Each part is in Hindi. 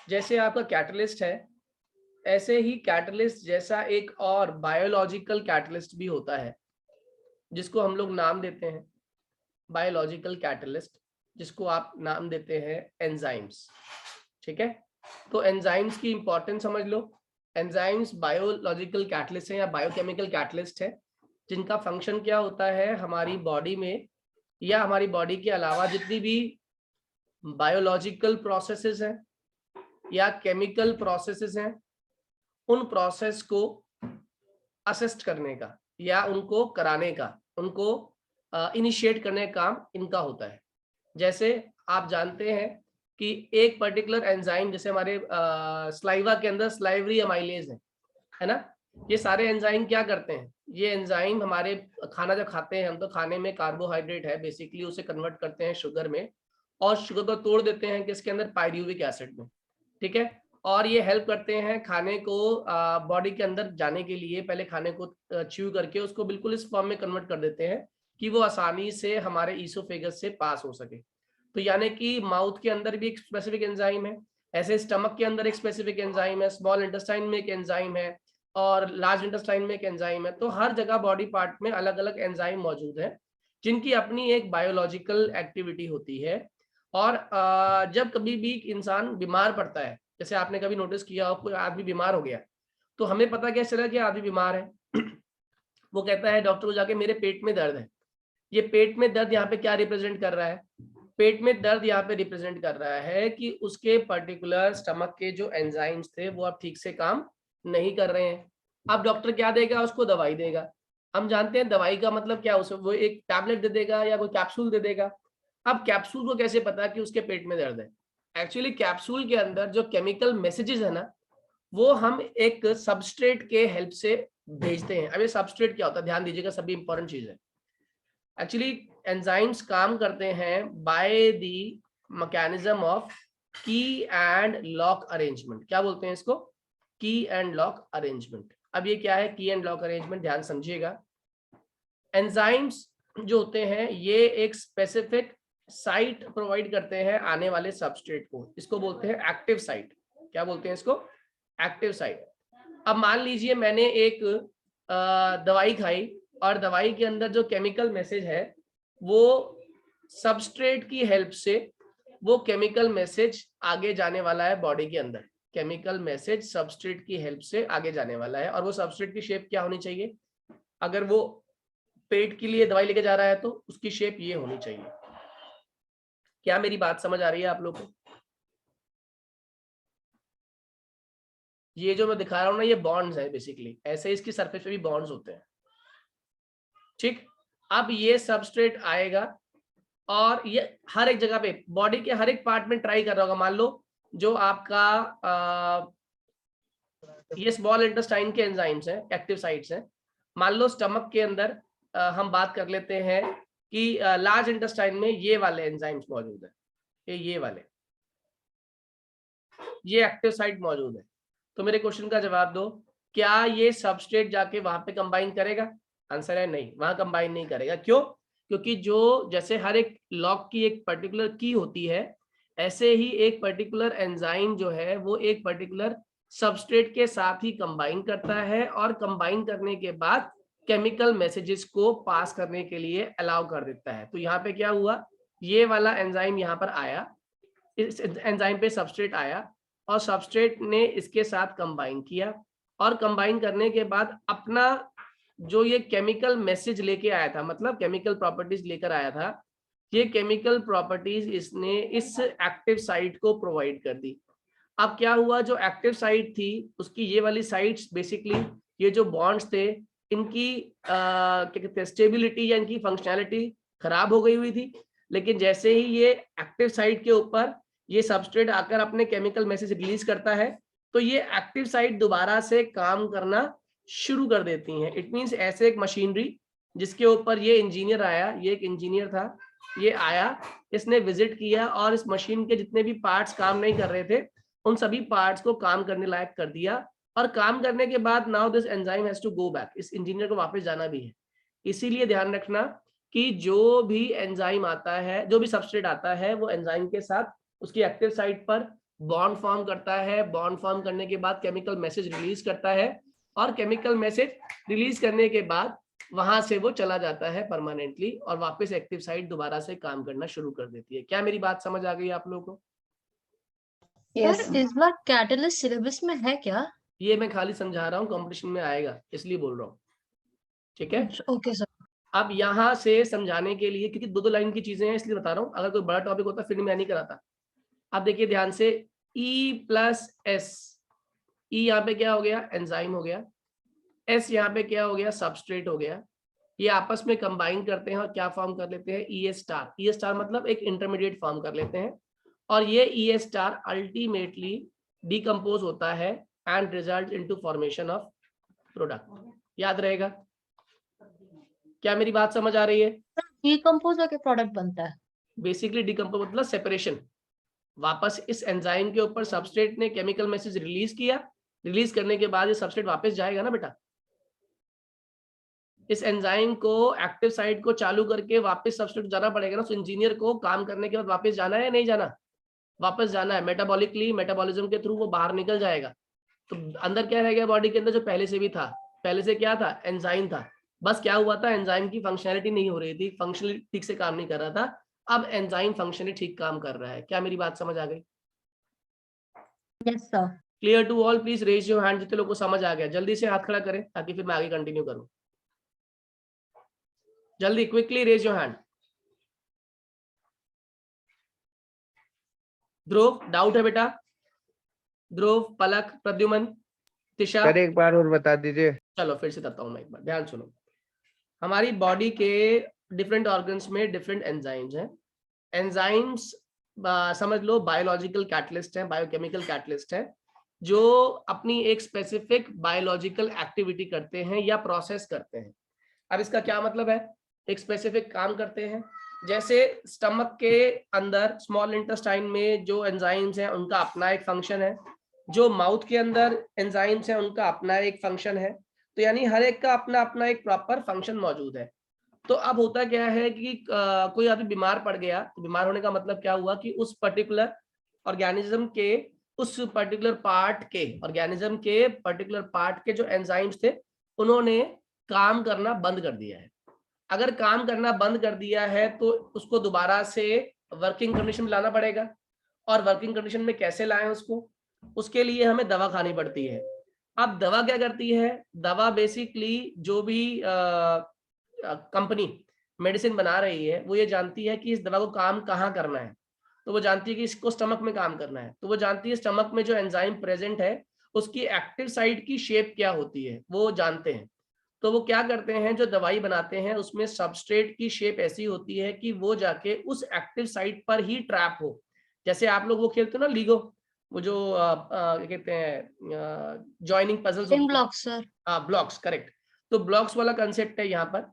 जैसे आपका कैटलिस्ट है, ऐसे ही कैटलिस्ट जैसा एक और बायोलॉजिकल कैटलिस्ट भी होता है, जिसको हम लोग नाम देते हैं बायोलॉजिकल कैटलिस्ट, जिसको आप नाम देते हैं एंजाइम्स। ठीक है, तो एंजाइम्स की इंपॉर्टेंस समझ लो। एंजाइम्स बायोलॉजिकल कैटलिस्ट है या बायोकेमिकल कैटलिस्ट है, जिनका फंक्शन क्या होता है हमारी बॉडी में या हमारी बॉडी के अलावा जितनी भी बायोलॉजिकल प्रोसेसेस हैं या केमिकल प्रोसेसेस हैं, उन प्रोसेस को असिस्ट करने का या उनको कराने का, उनको इनिशिएट करने का काम इनका होता है। जैसे आप जानते हैं कि एक पर्टिकुलर एंजाइम, जैसे हमारे स्लाइवा के अंदर स्लाइवरी अमाइलेज है ना, ये सारे एंजाइम क्या करते हैं, ये एंजाइम हमारे खाना जब खाते हैं हम, तो खाने में कार्बोहाइड्रेट है बेसिकली, उसे कन्वर्ट करते हैं शुगर में, और शुगर को तोड़ देते हैं किसके अंदर, पायरूविक एसिड में। ठीक है, और ये हेल्प करते हैं खाने को बॉडी के अंदर जाने के लिए, पहले खाने को च्यू करके उसको बिल्कुल इस फॉर्म में कन्वर्ट कर देते हैं कि वो आसानी से हमारे ईसोफेगस से पास हो सके। तो यानी कि माउथ के अंदर भी एक स्पेसिफिक एंजाइम है, ऐसे स्टमक के अंदर एक स्पेसिफिक एंजाइम है, स्मॉल इंटेस्टाइन में एक एंजाइम है, और लार्ज इंटेस्टाइन में एक एंजाइम है। तो हर जगह बॉडी पार्ट में अलग अलग एंजाइम मौजूद है, जिनकी अपनी एक बायोलॉजिकल एक्टिविटी होती है। और जब कभी भी इंसान बीमार पड़ता है, जैसे आपने कभी नोटिस किया हो कोई आदमी बीमार हो गया, तो हमें पता कैसे चला कि आदमी बीमार है वो कहता है डॉक्टर को जाके मेरे पेट में दर्द है। ये पेट में दर्द यहाँ पे क्या रिप्रेजेंट कर रहा है, पेट में दर्द यहाँ पे रिप्रेजेंट कर रहा है कि उसके पर्टिकुलर स्टमक के जो एंजाइम्स थे वो अब ठीक से काम नहीं कर रहे हैं। अब डॉक्टर क्या देगा, उसको दवाई देगा। हम जानते हैं दवाई का मतलब क्या, उसे वो एक टैबलेट दे देगा या कोई कैप्सूल दे देगा। अब कैप्सूल को कैसे पता कि उसके पेट में दर्द है, एक्चुअली कैप्सूल के अंदर जो केमिकल मैसेजेस है ना, वो हम एक सबस्ट्रेट के हेल्प से भेजते हैं। अब ये सबस्ट्रेट क्या होता है, ध्यान दीजिएगा, सभी इंपॉर्टेंट चीज है। एक्चुअली एंजाइम्स काम करते हैं बाय द मैकेनिज्म ऑफ की एंड लॉक अरेंजमेंट। क्या बोलते हैं इसको, की एंड लॉक अरेंजमेंट। अब ये क्या है की एंड लॉक अरेंजमेंट, ध्यान समझिएगा। एंजाइम्स जो होते हैं ये एक स्पेसिफिक साइट प्रोवाइड करते हैं आने वाले सबस्ट्रेट को, इसको बोलते हैं एक्टिव साइट। क्या बोलते हैं इसको, एक्टिव साइट। अब मान लीजिए मैंने एक दवाई खाई, और दवाई के अंदर जो केमिकल मैसेज है वो सबस्ट्रेट की हेल्प से वो केमिकल मैसेज आगे जाने वाला है बॉडी के अंदर। केमिकल मैसेज सबस्ट्रेट की हेल्प से आगे जाने वाला है, और वो सबस्ट्रेट की शेप क्या होनी चाहिए, अगर वो पेट के लिए दवाई लेके जा रहा है तो उसकी शेप ये होनी चाहिए। क्या मेरी बात समझ आ रही है आप लोग को? ये जो मैं दिखा रहा हूँ ना, ये बॉन्ड्स है बेसिकली, ऐसे इसकी सरफेस पे भी बॉन्ड्स होते हैं। ठीक, अब ये सबस्ट्रेट आएगा और ये हर एक जगह पे बॉडी के हर एक पार्ट में ट्राई कर रहा होगा। मान लो जो आपका ये स्मॉल इंटेस्टाइन के एंजाइम्स हैं, एक्टिव साइट्स हैं। मान लो स्टमक के अंदर हम बात कर लेते हैं कि लार्ज इंटेस्टाइन में ये वाले एंजाइम्स मौजूद है, ये वाले, ये एक्टिव साइट मौजूद है। तो मेरे क्वेश्चन का जवाब दो, क्या ये सबस्ट्रेट जाके वहां पे कंबाइन करेगा? आंसर है नहीं, वहां कंबाइन नहीं करेगा। क्यों? क्योंकि जो जैसे हर एक लॉक की एक पर्टिकुलर की होती है, ऐसे ही एक पर्टिकुलर एंजाइम जो है वो एक पर्टिकुलर सबस्ट्रेट के साथ ही कंबाइन करता है, और कंबाइन करने के बाद केमिकल मैसेजेस को पास करने के लिए अलाउ कर देता है। तो यहाँ पे क्या हुआ, ये वाला एंजाइम यहाँ पर आया, इस एंजाइम पे सबस्ट्रेट आया, और सबस्ट्रेट ने इसके साथ कंबाइन किया, और कंबाइन करने के बाद अपना जो ये केमिकल मैसेज लेके आया था, मतलब केमिकल प्रॉपर्टीज लेकर आया था, ये केमिकल प्रॉपर्टीज इसने इस एक्टिव साइट को प्रोवाइड कर दी। अब क्या हुआ, जो एक्टिव साइट थी उसकी ये वाली साइट्स बेसिकली, ये जो बॉन्ड्स थे इनकी क्या कहते हैं स्टेबिलिटी या इनकी फंक्शनैलिटी खराब हो गई हुई थी। लेकिन जैसे ही ये एक्टिव साइट के ऊपर ये सबस्ट्रेट आकर अपने केमिकल मैसेज रिलीज करता है, तो ये एक्टिव साइट दोबारा से काम करना शुरू कर देती हैं। इट मींस ऐसे एक मशीनरी जिसके ऊपर ये इंजीनियर आया, ये एक इंजीनियर था, ये आया, इसने विजिट किया, और इस मशीन के जितने भी पार्ट्स काम नहीं कर रहे थे उन सभी पार्ट्स को काम करने लायक कर दिया। और काम करने के बाद now this enzyme has to go back, इस इंजीनियर को वापस जाना भी है। इसीलिए ध्यान रखना कि जो भी एंजाइम आता है, जो भी सबस्ट्रेट आता है, वो एंजाइम के साथ उसकी एक्टिव साइट पर बॉन्ड फॉर्म करता है, बॉन्ड फॉर्म करने के बाद केमिकल मैसेज रिलीज करता है, और केमिकल मैसेज रिलीज करने के बाद वहां से वो चला जाता है परमानेंटली, और वापस एक्टिव साइट दोबारा से काम करना शुरू कर देती है। क्या मेरी बात समझ आ गई आप लोगों को? यस सर इस बार कैटलिस्ट सिलेबस में है क्या? ये मैं खाली समझा रहा हूँ, कंपटीशन में आएगा इसलिए बोल रहा हूँ, ठीक है? Okay sir. अब यहाँ से समझाने के लिए, क्योंकि दो दो लाइन की चीजें हैं इसलिए बता रहा हूँ, अगर कोई बड़ा टॉपिक होता फिर मैं नहीं कराता। अब देखिए ध्यान से, E+S, E यहाँ पे क्या हो गया? एंजाइम हो गया। S यहाँ पे क्या हो गया? सबस्ट्रेट हो गया। ये आपस में कंबाइन करते हैं और क्या फॉर्म कर लेते हैं? ES स्टार मतलब एक इंटरमीडिएट फॉर्म कर लेते हैं, और ये ES स्टार अल्टीमेटली डिकम्पोज होता है and result into formation of product. याद रहेगा? क्या मेरी बात समझ आ रही है? डीकंपोज होकर प्रोडक्ट बनता है। बेसिकली डिकम्पोज मतलब सेपरेशन। वापस इस एंजाइम के ऊपर सबस्ट्रेट ने केमिकल मैसेज रिलीज किया, रिलीज करने के बाद ये सबस्ट्रेट वापस जाएगा ना बेटा, इस एंजाइम को एक्टिव साइट को चालू करके वापस सबस्ट्रेट जाना पड़ेगा ना। तो इंजीनियर को काम करने के बाद वापस जाना है या नहीं जाना? वापस जाना है। मेटाबॉलिकली, मेटाबॉलिज्म के थ्रू वो बाहर निकल जाएगा, तो अंदर क्या रह गया बॉडी के अंदर? जो पहले से भी था। पहले से क्या था? एंजाइम था। बस क्या हुआ था? एंजाइम की फंक्शनैलिटी नहीं हो रही थी, फंक्शनली ठीक से काम नहीं कर रहा था। अब एंजाइम फंक्शनली ठीक काम कर रहा है। क्या मेरी बात समझ आ गई? Yes sir. Clear to all? Please raise your hand जितने लोगों को समझ आ गया। जल्दी से हाथ खड़ा करें ताकि फिर मैं आगे कंटिन्यू करूं। जल्दी, quickly raise your hand. Dhruv, doubt है बेटा? ध्रुव, पलक, प्रद्युमन, तिशा? सर एक बार और बता दीजिए। चलो फिर से बताता हूं मैं एक बार, ध्यान सुनो। हमारी बॉडी के डिफरेंट ऑर्गन्स में डिफरेंट एंजाइम्स हैं। एंजाइम्स समझ लो बायोलॉजिकल कैटलिस्ट हैं, बायोकेमिकल कैटलिस्ट हैं, जो अपनी एक स्पेसिफिक बायोलॉजिकल एक्टिविटी करते हैं या प्रोसेस करते हैं। अब इसका क्या मतलब है? एक स्पेसिफिक काम करते हैं, जैसे स्टमक के अंदर स्मॉल इंटेस्टाइन में जो एंजाइम्स हैं उनका अपना एक फंक्शन है, जो माउथ के अंदर एंजाइम्स हैं उनका अपना एक फंक्शन है। तो यानी हर एक का अपना अपना एक प्रॉपर फंक्शन मौजूद है। तो अब होता क्या है कि कोई आदमी बीमार पड़ गया, तो बीमार होने का मतलब क्या हुआ कि उस पर्टिकुलर ऑर्गेनिज्म के, उस पर्टिकुलर पार्ट के, ऑर्गेनिज्म के पर्टिकुलर पार्ट के जो एंजाइम्स थे उन्होंने काम करना बंद कर दिया है। अगर काम करना बंद कर दिया है तो उसको दोबारा से वर्किंग कंडीशन में लाना पड़ेगा। और वर्किंग कंडीशन में कैसे लाएं उसको? उसके लिए हमें दवा खानी पड़ती है। अब दवा क्या करती है? दवा बेसिकली जो भी कंपनी मेडिसिन बना रही है वो ये जानती है कि इस दवा को काम कहाँ करना है। तो वो जानती है कि इसको स्टमक में काम करना है, तो वो जानती है स्टमक में जो एंजाइम प्रेजेंट है उसकी एक्टिव साइट की शेप क्या होती है, वो जानते हैं। तो वो क्या करते हैं, जो दवाई बनाते हैं उसमें सबस्ट्रेट की शेप ऐसी होती है कि वो जाके उस एक्टिव साइट पर ही ट्रैप हो। जैसे आप लोग वो खेलते हो ना लीगो, वो जो क्या कहते हैं जॉइनिंग पजल्स होती है। Blocks sir. हाँ ब्लॉक्स, करेक्ट। तो ब्लॉक्स वाला कंसेप्ट है यहाँ पर।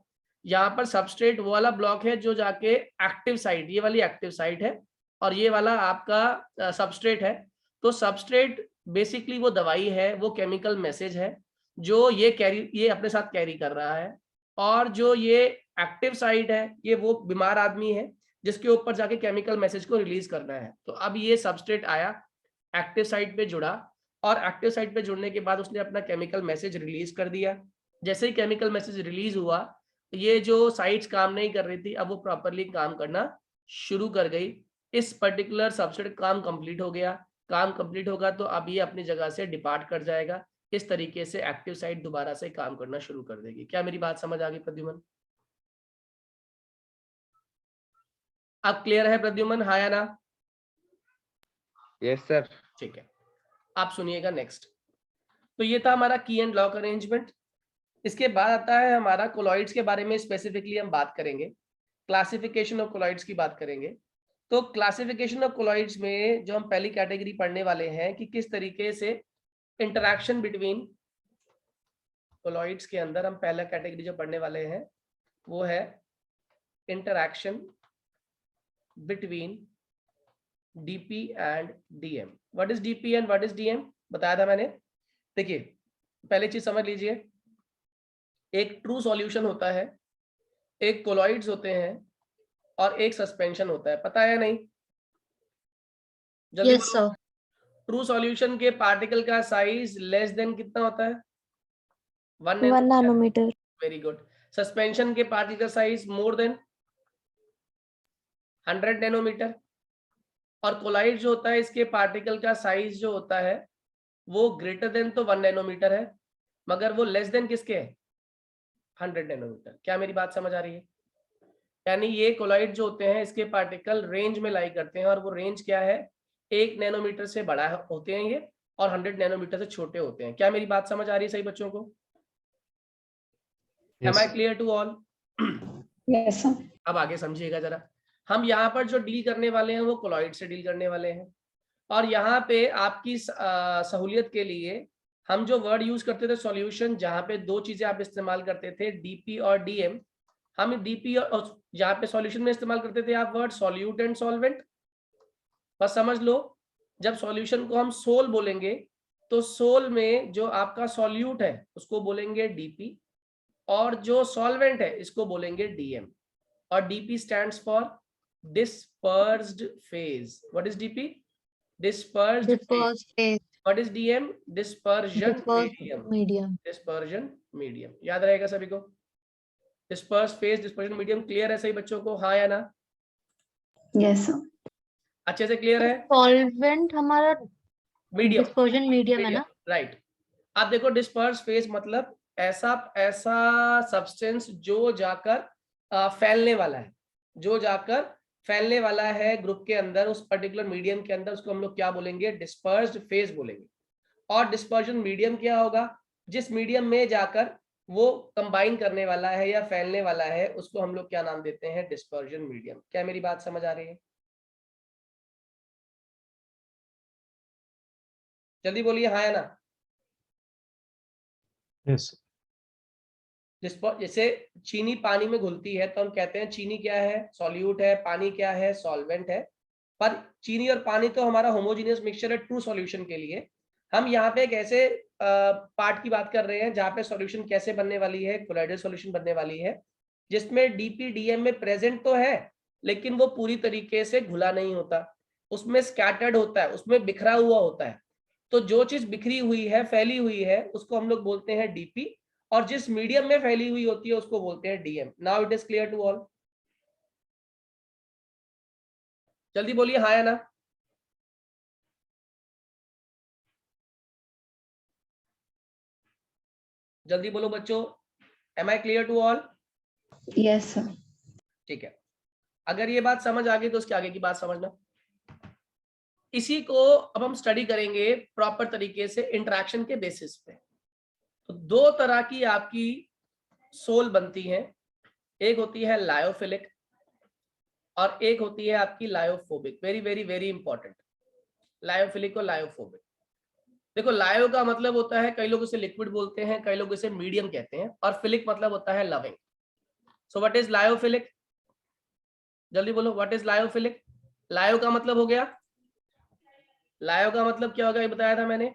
यहाँ पर सबस्ट्रेट वो वाला ब्लॉक है जो जाके एक्टिव साइट, ये वाली एक्टिव साइट है, और ये वाला आपका सबस्ट्रेट है। तो सबस्ट्रेट बेसिकली वो दवाई है, वो केमिकल मैसेज है जो ये अपने साथ कैरी कर रहा है। और जो ये एक्टिव साइट है ये वो बीमार आदमी है जिसके ऊपर जाके केमिकल मैसेज को रिलीज करना है। तो अब ये सबस्ट्रेट आया, एक्टिव साइट पे जुड़ा, और एक्टिव साइट पे जुड़ने के बाद उसने अपना केमिकल मैसेज रिलीज कर दिया। जैसे ही केमिकल मैसेज रिलीज हुआ, ये जो साइट्स काम नहीं कर रही थी अब वो प्रॉपरली काम करना शुरू कर गई। इस पर्टिकुलर सबसेट काम कंप्लीट हो गया। काम कंप्लीट होगा तो अब ये अपनी जगह से डिपार्ट कर जाएगा। इस तरीके से एक्टिव साइट दोबारा से काम करना शुरू कर देगी। क्या मेरी बात समझ आ गई प्रद्युमन? अब क्लियर है प्रद्युमन, हाँ या ना? Yes sir. ठीक है, आप सुनिएगा नेक्स्ट। तो ये था हमारा की एंड लॉक अरेंजमेंट। इसके बाद आता है हमारा कोलॉइड्स के बारे में स्पेसिफिकली हम बात करेंगे, क्लासिफिकेशन ऑफ कोलॉइड्स की बात करेंगे। तो क्लासिफिकेशन ऑफ कोलॉइड्स में जो हम पहली कैटेगरी पढ़ने वाले हैं कि किस तरीके से इंटरैक्शन बिटवीन कोलॉइड्स के अंदर, हम पहला कैटेगरी जो पढ़ने वाले हैं वो है interaction between DP and DM. What is DP and what is DM बताया था मैंने। देखिए पहले चीज समझ लीजिए, एक ट्रू सॉल्यूशन होता है, एक कोलॉइड्स होते हैं, और एक सस्पेंशन होता है। पता है या नहीं? जल्दी यस बोलो। सर। ट्रू सॉल्यूशन के पार्टिकल का साइज लेस देन कितना होता है? 1 नैनोमीटर। Very good. सस्पेंशन के पार्टिकल का साइज मोर देन 100 नैनोमीटर। और कोलाइड जो होता है इसके पार्टिकल का साइज जो होता है वो ग्रेटर देन तो 1 नैनोमीटर है, मगर वो लेस देन किसके है? 100 नैनोमीटर। क्या मेरी बात समझ आ रही है? यानी ये कोलाइड जो होते हैं इसके पार्टिकल रेंज में लाई करते हैं, और वो रेंज क्या है? 1 नैनोमीटर से बड़ा होते हैं ये, और 100 नैनोमीटर से छोटे होते हैं। क्या मेरी बात समझ आ रही है सही बच्चों को? Am I clear to all? Yes sir. अब आगे समझिएगा जरा। हम यहाँ पर जो डील करने वाले हैं वो कोलॉइड से डील करने वाले हैं, और यहाँ पे आपकी सहूलियत के लिए हम जो वर्ड यूज करते थे सॉल्यूशन, जहाँ पे दो चीजें आप इस्तेमाल करते थे डीपी और डीएम, हम डीपी और जहाँ पे सॉल्यूशन में इस्तेमाल करते थे आप वर्ड सॉल्यूट एंड सॉल्वेंट। बस समझ लो, जब सॉल्यूशन को हम सोल बोलेंगे तो सोल में जो आपका सॉल्यूट है उसको बोलेंगे डीपी, और जो सॉल्वेंट है इसको बोलेंगे डीएम। और DP stands for dispersed phase. What is DP? Dispersed phase. Dispersed phase, what is DM? Dispersion dispersed medium. medium. Dispersion medium याद रहेगा सभी को। Disperse phase, dispersion medium, clear है सही बच्चों को? हाँ या ना? Yes sir. अच्छे से क्लियर है? Solvent हमारा मीडियम, dispersion medium है ना? राइट। आप देखो डिस्पर्स फेज मतलब ऐसा सब्सटेंस जो जाकर फैलने वाला है, जो जाकर फैलने वाला है ग्रुप के अंदर, उस पर्टिकुलर मीडियम के अंदर, उसको हम लोग क्या बोलेंगे? डिस्पर्स्ड फेज बोलेंगे। और डिस्पर्जन मीडियम क्या होगा? जिस मीडियम में जाकर वो कंबाइन करने वाला है या फैलने वाला है उसको हम लोग क्या नाम देते हैं? Dispersion medium. क्या मेरी बात समझ आ रही है? जल्दी बोलिए हाँ या ना। यस जैसे चीनी पानी में घुलती है तो हम कहते हैं चीनी क्या है? सॉल्यूट है। पानी क्या है? सॉल्वेंट है। पर चीनी और पानी तो हमारा होमोजेनियस मिक्सचर है ट्रू सॉल्यूशन के लिए। हम यहाँ पे एक ऐसे पार्ट की बात कर रहे हैं जहाँ पे सॉल्यूशन कैसे बनने वाली है? कोलाइडल सॉल्यूशन बनने वाली है, जिसमें डीपी डीएम में प्रेजेंट तो है लेकिन वो पूरी तरीके से घुला नहीं होता, उसमें स्कैटर्ड होता है, उसमें बिखरा हुआ होता है। तो जो चीज बिखरी हुई है, फैली हुई है, उसको हम लोग बोलते हैं डीपी, और जिस मीडियम में फैली हुई होती है उसको बोलते हैं DM. Now it is clear to all. जल्दी बोलिए हाँ या ना। जल्दी बोलो बच्चों, am I clear to all? Yes sir. ठीक है, अगर ये बात समझ आ गई तो उसके आगे की बात समझना। इसी को अब हम स्टडी करेंगे प्रॉपर तरीके से इंटरेक्शन के बेसिस पे। तो दो तरह की आपकी सोल बनती हैं, एक होती है लायोफिलिक और एक होती है आपकी lyophobic. Very very very important, lyophilic और लायोफोबिक। देखो लायो का मतलब होता है, कई लोग इसे लिक्विड बोलते हैं, कई लोग इसे मीडियम कहते हैं, और फिलिक मतलब होता है loving. So what is lyophilic? जल्दी बोलो, व्हाट इज लायोफिलिक? लायो का मतलब हो गया, लायो का मतलब क्या होगा ये बताया था मैंने?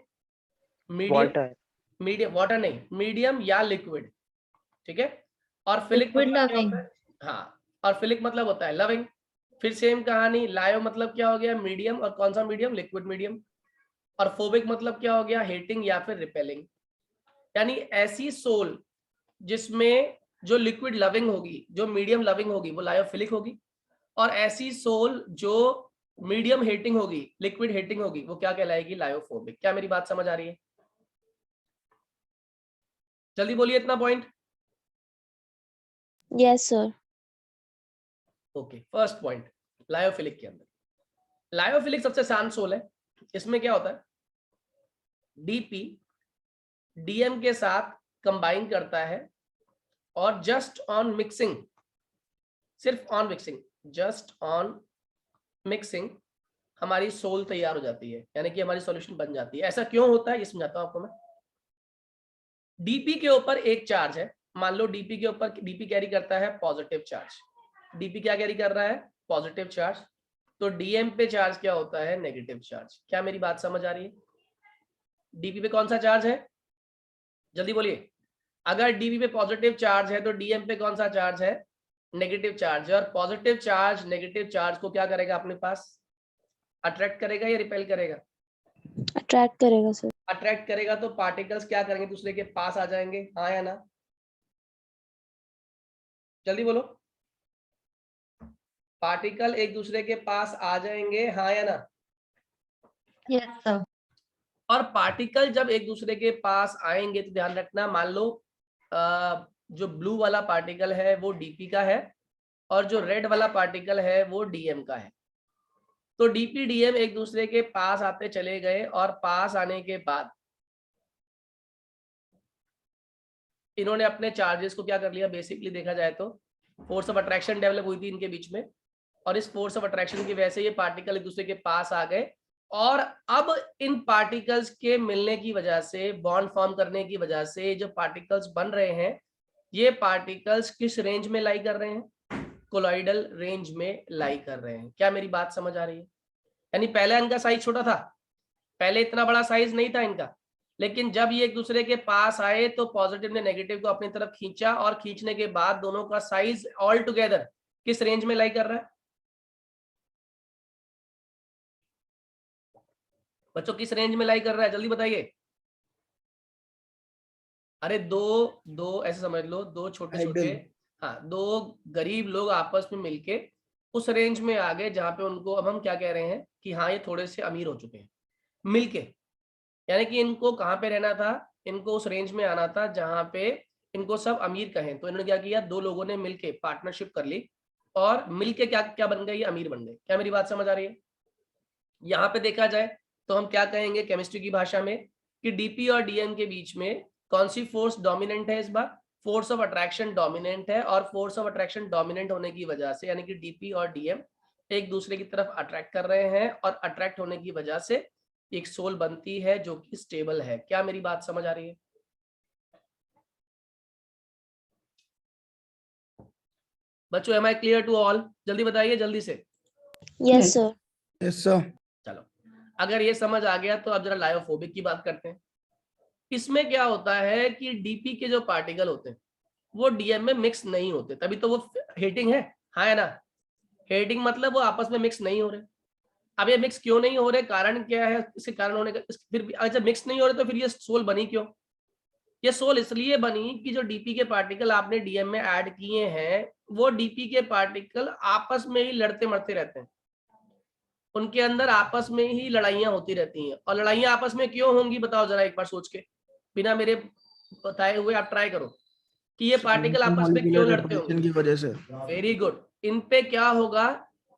Medium, water. मीडियम, वाटर नहीं, मीडियम या लिक्विड, ठीक है। और फिलिक Liquid मतलब क्या loving. होता है? हाँ, और फिलिक मतलब होता है लविंग। फिर सेम कहानी, लायो मतलब क्या हो गया? मीडियम, और कौन सा मीडियम? Liquid medium. और फोबिक मतलब क्या हो गया? हेटिंग या फिर रिपेलिंग। यानी ऐसी सोल जिसमें जो लिक्विड लविंग होगी, जो मीडियम लविंग होगी, वो लायोफिलिक होगी, और ऐसी सोल जो मीडियम हेटिंग होगी, लिक्विड हेटिंग होगी, वो क्या कहलाएगी? लायोफोबिक। क्या मेरी बात समझ आ रही है? जल्दी बोलिए इतना point. Yes sir. Okay, first point lyophilic के अंदर। लायोफिलिक सबसे शांत सोल है। इसमें क्या होता है? डीपी डीएम के साथ कंबाइन करता है, और जस्ट ऑन मिक्सिंग, सिर्फ on mixing, just on mixing हमारी सोल तैयार हो जाती है, यानी कि हमारी सॉल्यूशन बन जाती है। ऐसा क्यों होता है ये समझाता हूं आपको मैं। डीपी के ऊपर एक चार्ज है, मान लो डीपी के ऊपर, डीपी कैरी करता है पॉजिटिव चार्ज। डीपी क्या कैरी कर रहा है? Positive charge. तो डीएम पे चार्ज क्या होता है? Negative charge. क्या मेरी बात समझ आ रही है? डीपी पे कौन सा चार्ज है? जल्दी बोलिए। अगर डीपी पे पॉजिटिव चार्ज है तो डीएम पे कौन सा चार्ज है? नेगेटिव चार्ज है। और पॉजिटिव चार्ज नेगेटिव चार्ज को क्या करेगा अपने पास? अट्रैक्ट करेगा या रिपेल करेगा? अट्रैक्ट करेगा सर। अट्रैक्ट करेगा तो पार्टिकल्स क्या करेंगे, दूसरे के पास आ जाएंगे, हाँ या ना? जल्दी बोलो। पार्टिकल एक दूसरे के पास आ जाएंगे, हाँ या ना? Yes sir. और पार्टिकल जब एक दूसरे के पास आएंगे तो ध्यान रखना, मान लो जो ब्लू वाला पार्टिकल है वो डीपी का है और जो रेड वाला पार्टिकल है वो डीएम का है। तो डीपी डीएम एक दूसरे के पास आते चले गए और पास आने के बाद इन्होंने अपने चार्जेस को क्या कर लिया, बेसिकली देखा जाए तो फोर्स ऑफ अट्रैक्शन डेवलप हुई थी इनके बीच में, और इस फोर्स ऑफ अट्रैक्शन की वजह से ये पार्टिकल एक दूसरे के पास आ गए। और अब इन पार्टिकल्स के मिलने की वजह से, बॉन्ड फॉर्म करने की वजह से जो पार्टिकल्स बन रहे हैं, ये पार्टिकल्स किस रेंज में लाई कर रहे हैं? कोलॉइडल रेंज में लाई कर रहे हैं। क्या मेरी बात समझ आ रही है? यानी पहले इनका साइज छोटा था, पहले इतना बड़ा साइज नहीं था इनका, लेकिन जब ये एक दूसरे के पास आए तो पॉजिटिव ने नेगेटिव को अपनी तरफ खींचा, और खींचने के बाद दोनों का साइज ऑल टुगेदर किस रेंज में लाई कर रहा है बच्चों? किस रेंज में लाई कर रहा है, जल्दी बताइए। अरे दो दो ऐसे समझ लो, दो छोटे छोटे, हाँ, दो गरीब लोग आपस में मिलके उस रेंज में आ गए जहां पे उनको, अब हम क्या कह रहे हैं कि हाँ ये थोड़े से अमीर हो चुके हैं मिलके। यानी कि इनको कहाँ पे रहना था, इनको उस रेंज में आना था जहां पे इनको सब अमीर कहें। तो इन्होंने क्या किया, दो लोगों ने मिलके पार्टनरशिप कर ली और मिलके क्या क्या बन गए, ये अमीर बन गए। क्या मेरी बात समझ आ रही है? यहाँ पे देखा जाए तो हम क्या कहेंगे केमिस्ट्री की भाषा में कि डीपी और डीएम के बीच में कौन सी फोर्स डोमिनेंट है? इस बार फोर्स ऑफ अट्रैक्शन डोमिनेंट है, और फोर्स ऑफ अट्रैक्शन डोमिनेंट होने की वजह से, यानी कि डीपी और डीएम एक दूसरे की तरफ अट्रैक्ट कर रहे हैं, और अट्रैक्ट होने की वजह से एक सोल बनती है जो कि स्टेबल है। क्या मेरी बात समझ आ रही है? बच्चों am I clear to all? जल्दी बताइए, जल्दी से। Yes sir. Yes sir. चलो, अगर ये समझ आ गया तो अब जरा लायोफोबिक की बात करते हैं। इसमें क्या होता है कि डीपी के जो पार्टिकल होते हैं वो डीएम में मिक्स नहीं होते, तभी तो वो हीटिंग है, हाँ है ना? हीटिंग मतलब वो आपस में मिक्स नहीं हो रहे। अब ये मिक्स क्यों नहीं हो रहे, कारण क्या है इसके कारण होने का? फिर भी अगर मिक्स नहीं हो रहे तो फिर ये सोल बनी क्यों? ये सोल इसलिए बनी कि जो डीपी के पार्टिकल आपने डीएम में ऐड किए हैं, वो डीपी के पार्टिकल आपस में ही लड़ते मरते रहते हैं, उनके अंदर आपस में ही लड़ाइयां होती रहती हैं। और लड़ाइयां आपस में क्यों होंगी बताओ जरा एक बार सोच के, बिना मेरे बताए हुए आप ट्राई करो कि ये पार्टिकल आपस में क्यों लड़ते होंगे। की वजह से। Very good. इन पे क्या होगा,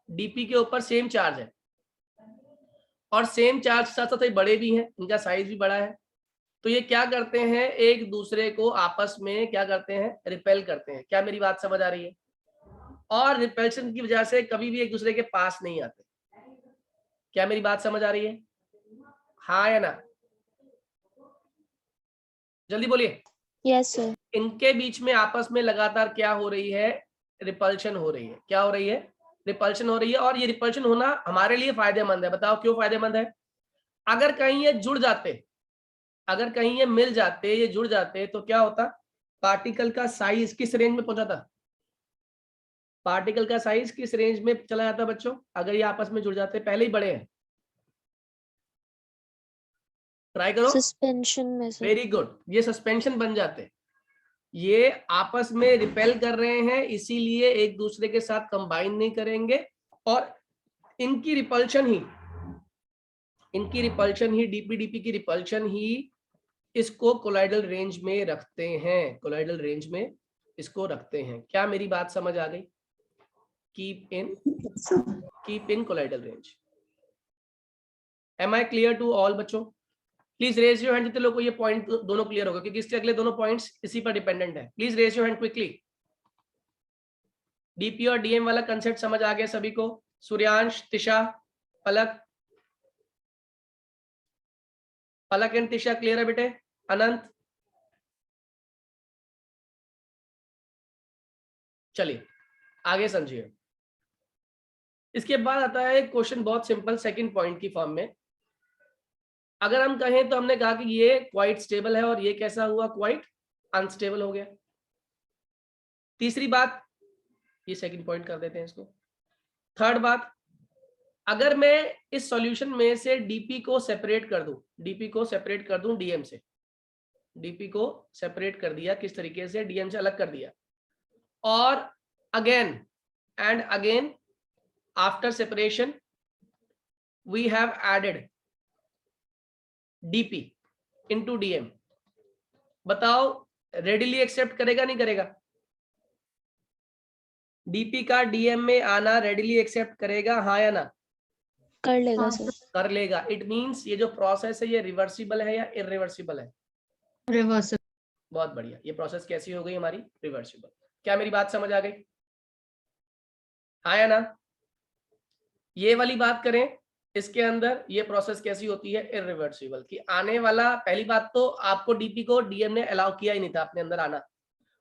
डीपी के ऊपर सेम चार्ज है, और सेम चार्ज साथ साथ बड़े भी हैं, इनका साइज भी बड़ा है। तो ये क्या करते हैं, एक दूसरे को आपस में क्या करते हैं, रिपेल करते हैं। क्या मेरी बात समझ आ रही है? और रिपेल्शन की वजह से कभी भी एक दूसरे के पास नहीं आते। क्या मेरी बात समझ आ रही है, हाँ या ना? जल्दी बोलिए। Yes sir. इनके बीच में आपस में लगातार क्या हो रही है, रिपल्शन हो रही है। क्या हो रही है? रिपल्शन हो रही है। और ये रिपल्शन होना हमारे लिए फायदेमंद है। बताओ क्यों फायदेमंद है? अगर कहीं ये जुड़ जाते, अगर कहीं ये मिल जाते, ये जुड़ जाते, तो क्या होता, पार्टिकल का साइज किस रेंज में पहुंचा था? पार्टिकल का साइज किस रेंज में चला जाता बच्चों अगर ये आपस में जुड़ जाते? पहले ही बड़े हैं, ट्राई करो। सस्पेंशन में सर। वेरी गुड, ये सस्पेंशन बन जाते। ये आपस में रिपेल कर रहे हैं, इसीलिए एक दूसरे के साथ कंबाइन नहीं करेंगे, और इनकी रिपल्शन ही डीपी की रिपल्शन ही इसको कोलाइडल रेंज में रखते हैं, कोलाइडल रेंज में इसको रखते हैं। क्या मेरी बात समझ आ गई? Keep in colloidal range. Am I clear to all बच्चों? प्लीज रेज योर हैंड जितने लोगों को ये पॉइंट दोनों क्लियर होगा, क्योंकि इसके अगले दोनों पॉइंट्स इसी पर डिपेंडेंट है। Please raise your hand quickly. DP और डीएम वाला कंसेप्ट समझ आ गया सभी को? सूर्यांश, तिशा, पलक, पलक एंड तिशा क्लियर है बेटे? अनंत, चलिए आगे समझिए। इसके बाद आता है क्वेश्चन बहुत सिंपल, सेकंड पॉइंट की फॉर्म में। अगर हम कहें तो हमने कहा कि ये क्वाइट स्टेबल है, और ये कैसा हुआ, क्वाइट अनस्टेबल हो गया। तीसरी बात, ये सेकंड पॉइंट कर देते हैं इसको। थर्ड बात, अगर मैं इस सॉल्यूशन में से डीपी को सेपरेट कर दूं, डीपी को सेपरेट कर दूं डीएम से, डीपी को सेपरेट कर दिया, किस तरीके से, डीएम से अलग कर दिया, और again and again after separation we have added DP into DM, बताओ रेडिली एक्सेप्ट करेगा नहीं करेगा? डीपी का डीएम में आना रेडिली एक्सेप्ट करेगा, हाँ या ना? कर लेगा हाँ, सर। कर लेगा। इट मींस ये जो प्रोसेस है ये रिवर्सिबल है या इरिवर्सिबल है? रिवर्सिबल। बहुत बढ़िया, ये प्रोसेस कैसी हो गई हमारी? रिवर्सिबल। क्या मेरी बात समझ आ गई? हाँ या ना? ये वाली बात करें, इसके अंदर ये प्रोसेस कैसी होती है? इरिवर्सिबल। कि आने वाला, पहली बात तो आपको डीपी को डीएम ने अलाउ किया ही नहीं था अपने अंदर आना,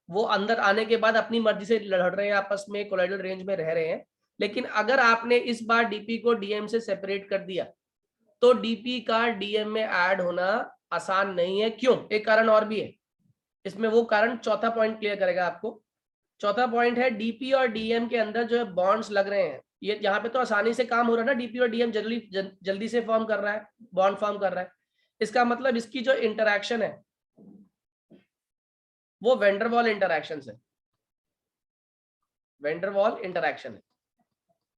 वो अंदर आने के बाद अपनी मर्जी से लड़ रहे हैं आपस में, कोलाइडल रेंज में रह रहे हैं। लेकिन अगर आपने इस बार डीपी को डीएम से सेपरेट कर दिया तो डीपी का डीएम में ऐड होना आसान नहीं है। क्यों? एक कारण और भी है इसमें, वो कारण चौथा पॉइंट क्लियर करेगा आपको। चौथा पॉइंट है डीपी और डीएम के अंदर जो है बॉन्ड्स लग रहे हैं, ये यहाँ पे तो आसानी से काम हो रहा है ना, डीपी और डीएम जल्दी से फॉर्म कर रहा है, बॉन्ड फॉर्म कर रहा है। इसका मतलब इसकी जो इंटरैक्शन है वो वेंडरवॉल इंटरैक्शन है, वेंडरवॉल इंटरैक्शन है।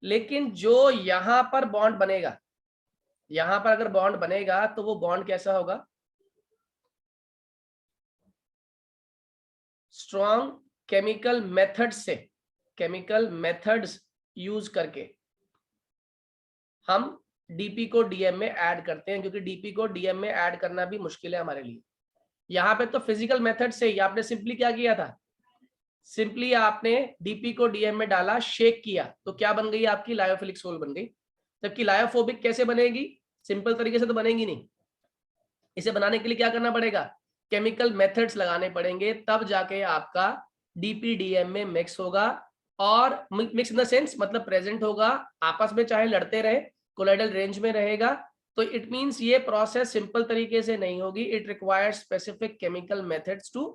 लेकिन जो यहां पर बॉन्ड बनेगा, यहां पर अगर बॉन्ड बनेगा तो वो बॉन्ड कैसा होगा? स्ट्रॉन्ग केमिकल मेथड्स से, केमिकल मेथड्स यूज करके हम डीपी को डीएम में ऐड करते हैं, क्योंकि डीपी को डीएम में ऐड करना भी मुश्किल है हमारे लिए। यहाँ पे तो फिजिकल मेथड से ही आपने सिंपली क्या किया था, सिंपली आपने डीपी को डीएम में डाला, शेक किया, तो क्या बन गई? आपकी लायोफिलिक सोल बन गई। जबकि लायोफोबिक कैसे बनेगी? सिंपल तरीके से तो बनेगी नहीं, इसे बनाने के लिए क्या करना पड़ेगा? केमिकल मेथड्स लगाने पड़ेंगे, तब जाके आपका डीपी डीएम में मिक्स होगा। और मिक्स इन द सेंस मतलब प्रेजेंट होगा, आपस में चाहे लड़ते रहे, कोलाइडल रेंज में रहेगा। तो इट मींस ये प्रोसेस सिंपल तरीके से नहीं होगी, it requires specific chemical methods to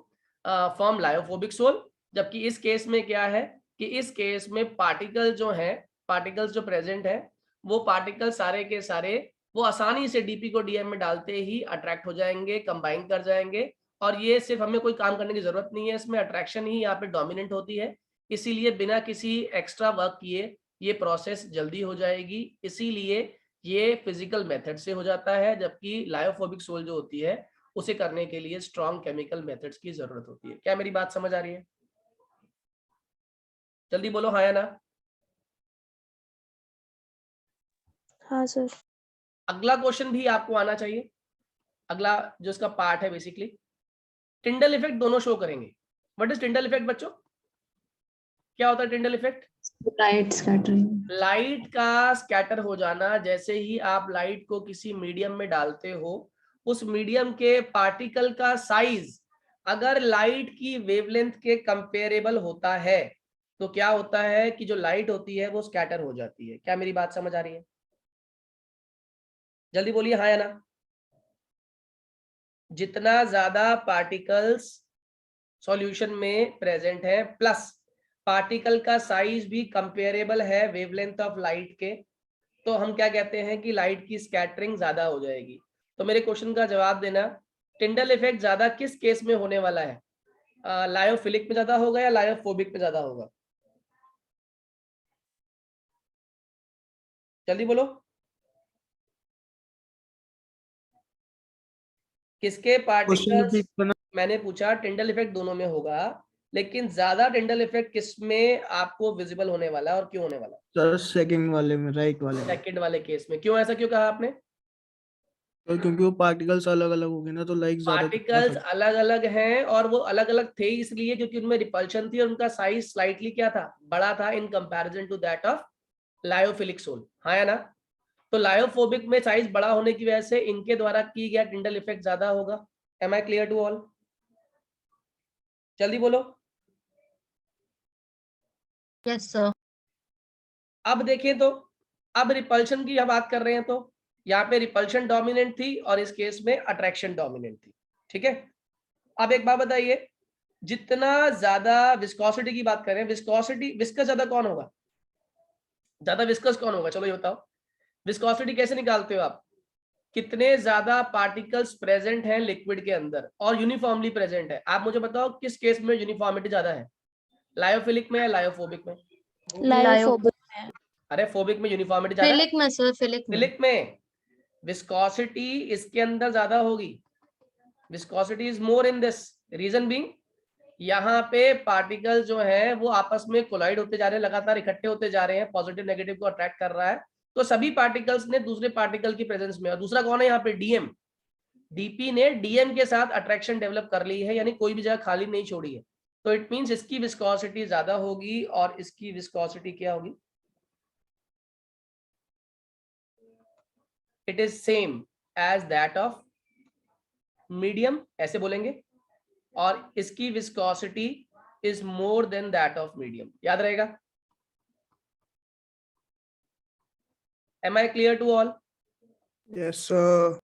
form lyophobic sol. जबकि इस केस में क्या है कि इस केस में पार्टिकल जो है, पार्टिकल्स जो प्रेजेंट है, वो पार्टिकल सारे के सारे वो आसानी से डीपी को डीएम में डालते ही अट्रैक्ट हो जाएंगे, कंबाइन कर जाएंगे। और ये सिर्फ हमें कोई काम करने की जरूरत नहीं है, इसमें अट्रैक्शन ही यहाँ पे डोमिनेंट होती है। इसीलिए बिना किसी एक्स्ट्रा वर्क किए ये प्रोसेस जल्दी हो जाएगी, इसीलिए ये फिजिकल मेथड से हो जाता है। जबकि लायोफोबिक सोल जो होती है उसे करने के लिए स्ट्रॉन्ग केमिकल मेथड्स की जरूरत होती है। क्या मेरी बात समझ आ रही है? जल्दी बोलो हाँ या ना। हाँ सर। अगला क्वेश्चन भी आपको आना चाहिए, अगला जो इसका पार्ट है बेसिकली टिंडल इफेक्ट दोनों शो करेंगे। व्हाट इज टिंडल इफेक्ट बच्चों? क्या होता है Tyndall effect? Light scattering. Light का स्कैटर हो जाना। जैसे ही आप लाइट को किसी मीडियम में डालते हो, उस मीडियम के पार्टिकल का साइज अगर लाइट की वेवलेंथ के कंपेरेबल होता है तो क्या होता है कि जो लाइट होती है वो स्कैटर हो जाती है। क्या मेरी बात समझ आ रही है? जल्दी बोलिए हाँ या ना। जितना ज्यादा पार्टिकल्स सॉल्यूशन में प्रेजेंट है प्लस पार्टिकल का साइज भी कंपेरेबल है वेवलेंथ ऑफ लाइट के, तो हम क्या कहते हैं कि लाइट की स्कैटरिंग ज्यादा हो जाएगी। तो मेरे क्वेश्चन का जवाब देना, टिंडल इफेक्ट ज्यादा किस केस में होने वाला है? लायोफिलिक में ज्यादा होगा या लायोफोबिक में ज्यादा होगा? जल्दी बोलो। किसके पार्टिकल्स? मैंने पूछा टिंडल इफेक्ट दोनों में होगा, लेकिन ज्यादा टिंडल इफेक्ट किसमें आपको विजिबल होने वाला है और क्यों होने वाला? सर सेकंड वाले में, राइट वाले में। सेकंड वाले केस में। क्यों, ऐसा क्यों कहा आपने? तो क्योंकि वो पार्टिकल्स अलग अलग हो गए ना, तो लाइक ज्यादा पार्टिकल्स अलग अलग हैं, और वो अलग अलग थे इसलिए क्योंकि उनमें रिपल्शन थी और उनका साइज स्लाइटली क्या था? बड़ा था in comparison to that of lyophilic sol. हाँ या ना? तो लायोफोबिक में साइज बड़ा होने की वजह से इनके द्वारा की गया टिंडल इफेक्ट ज्यादा होगा। Am I clear to all? जल्दी बोलो। Yes sir. अब देखें तो अब रिपल्शन की बात कर रहे हैं, तो यहाँ पे रिपल्शन डोमिनेंट थी और इस केस में अट्रैक्शन डोमिनेंट थी। ठीक है, अब एक बात बताइए, जितना ज्यादा विस्कोसिटी की बात करें, विस्कोसिटी विस्कस ज्यादा कौन होगा? ज्यादा विस्कस कौन होगा? चलो ये बताओ। विस्कोसिटी कैसे निकालते हो आप? कितने ज्यादा पार्टिकल्स प्रेजेंट हैं लिक्विड के अंदर और यूनिफॉर्मली प्रेजेंट है। आप मुझे बताओ किस केस में यूनिफॉर्मिटी ज्यादा है, लायोफिलिक में या लायोफोबिक में? लायोफोबिक में। अरे फोबिक में यूनिफॉर्मिटी ज्यादा है, फिलिक में सर, फिलिक में। फिलिक में विस्कोसिटी इसके अंदर ज्यादा होगी, viscosity is more in this. Reason being यहाँ पे पार्टिकल जो है वो आपस में कोलाइड होते जा रहे हैं, लगातार इकट्ठे होते जा रहे हैं, पॉजिटिव नेगेटिव को अट्रैक्ट कर रहा है, तो सभी पार्टिकल्स ने दूसरे पार्टिकल की प्रेजेंस में, और दूसरा कौन है यहाँ पे? डीएम। डीपी ने डीएम के साथ अट्रैक्शन डेवलप कर ली है, यानी कोई भी जगह खाली नहीं छोड़ी है, तो इट मींस इसकी विस्कोसिटी ज्यादा होगी और इसकी विस्कोसिटी क्या होगी? It is same as that of medium, ऐसे बोलेंगे, और इसकी viscosity is more than that of medium. याद रहेगा? Am I clear to all? Yes sir.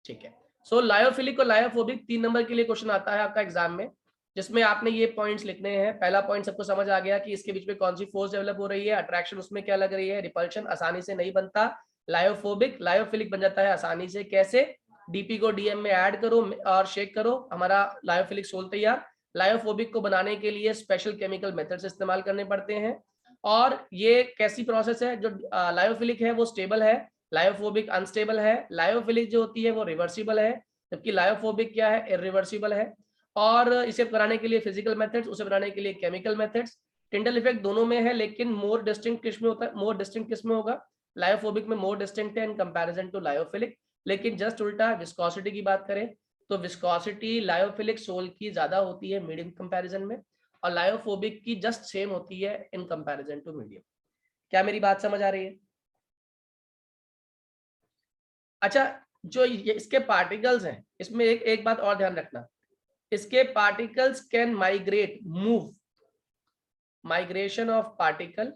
ठीक है। सो लायोफिलिक और लायोफोबिक 3 नंबर के लिए क्वेश्चन आता है आपका एग्जाम में, जिसमें आपने ये पॉइंट्स लिखने हैं। पहला पॉइंट सबको समझ आ गया कि इसके बीच में कौन सी फोर्स डेवलप हो रही है, अट्रैक्शन उसमें क्या लग रही है, रिपल्शन आसानी से नहीं बनता। लायोफोबिक लायोफिलिक बन जाता है आसानी से। कैसे? डीपी को डीएम में ऐड करो और शेक करो, हमारा लायोफिलिक सोल तैयार। लायोफोबिक को बनाने के लिए स्पेशल केमिकल मेथड्स इस्तेमाल करने पड़ते हैं, और ये कैसी प्रोसेस है? जो लायोफिलिक है वो स्टेबल है, लायोफोबिक अनस्टेबल है। लायोफिलिक जो होती है वो रिवर्सिबल है, जबकि लायोफोबिक क्या है? इरिवर्सिबल है। और इसे बनाने के लिए फिजिकल मेथड्स, उसे बनाने के लिए केमिकल मेथड्स। टिंडल इफेक्ट दोनों में है, लेकिन मोर डिस्टिंक्ट किस में होता है? मोर डिस्टिंक्ट किस में होगा? लायोफोबिक में मोर डिस्टिंक्ट है इन कंपैरिजन टू लायोफिलिक। लेकिन जस्ट उल्टा विस्कोसिटी की बात करें तो विस्कोसिटी लायोफिलिक सोल की ज्यादा होती है मीडियम कंपैरिजन में, और लायोफोबिक की जस्ट सेम होती है इन कंपैरिजन टू मीडियम। क्या मेरी बात समझ आ रही है? अच्छा, जो इसके पार्टिकल्स हैं, इसमें एक बात और ध्यान रखना, इसके particles can migrate, move. Migration of particle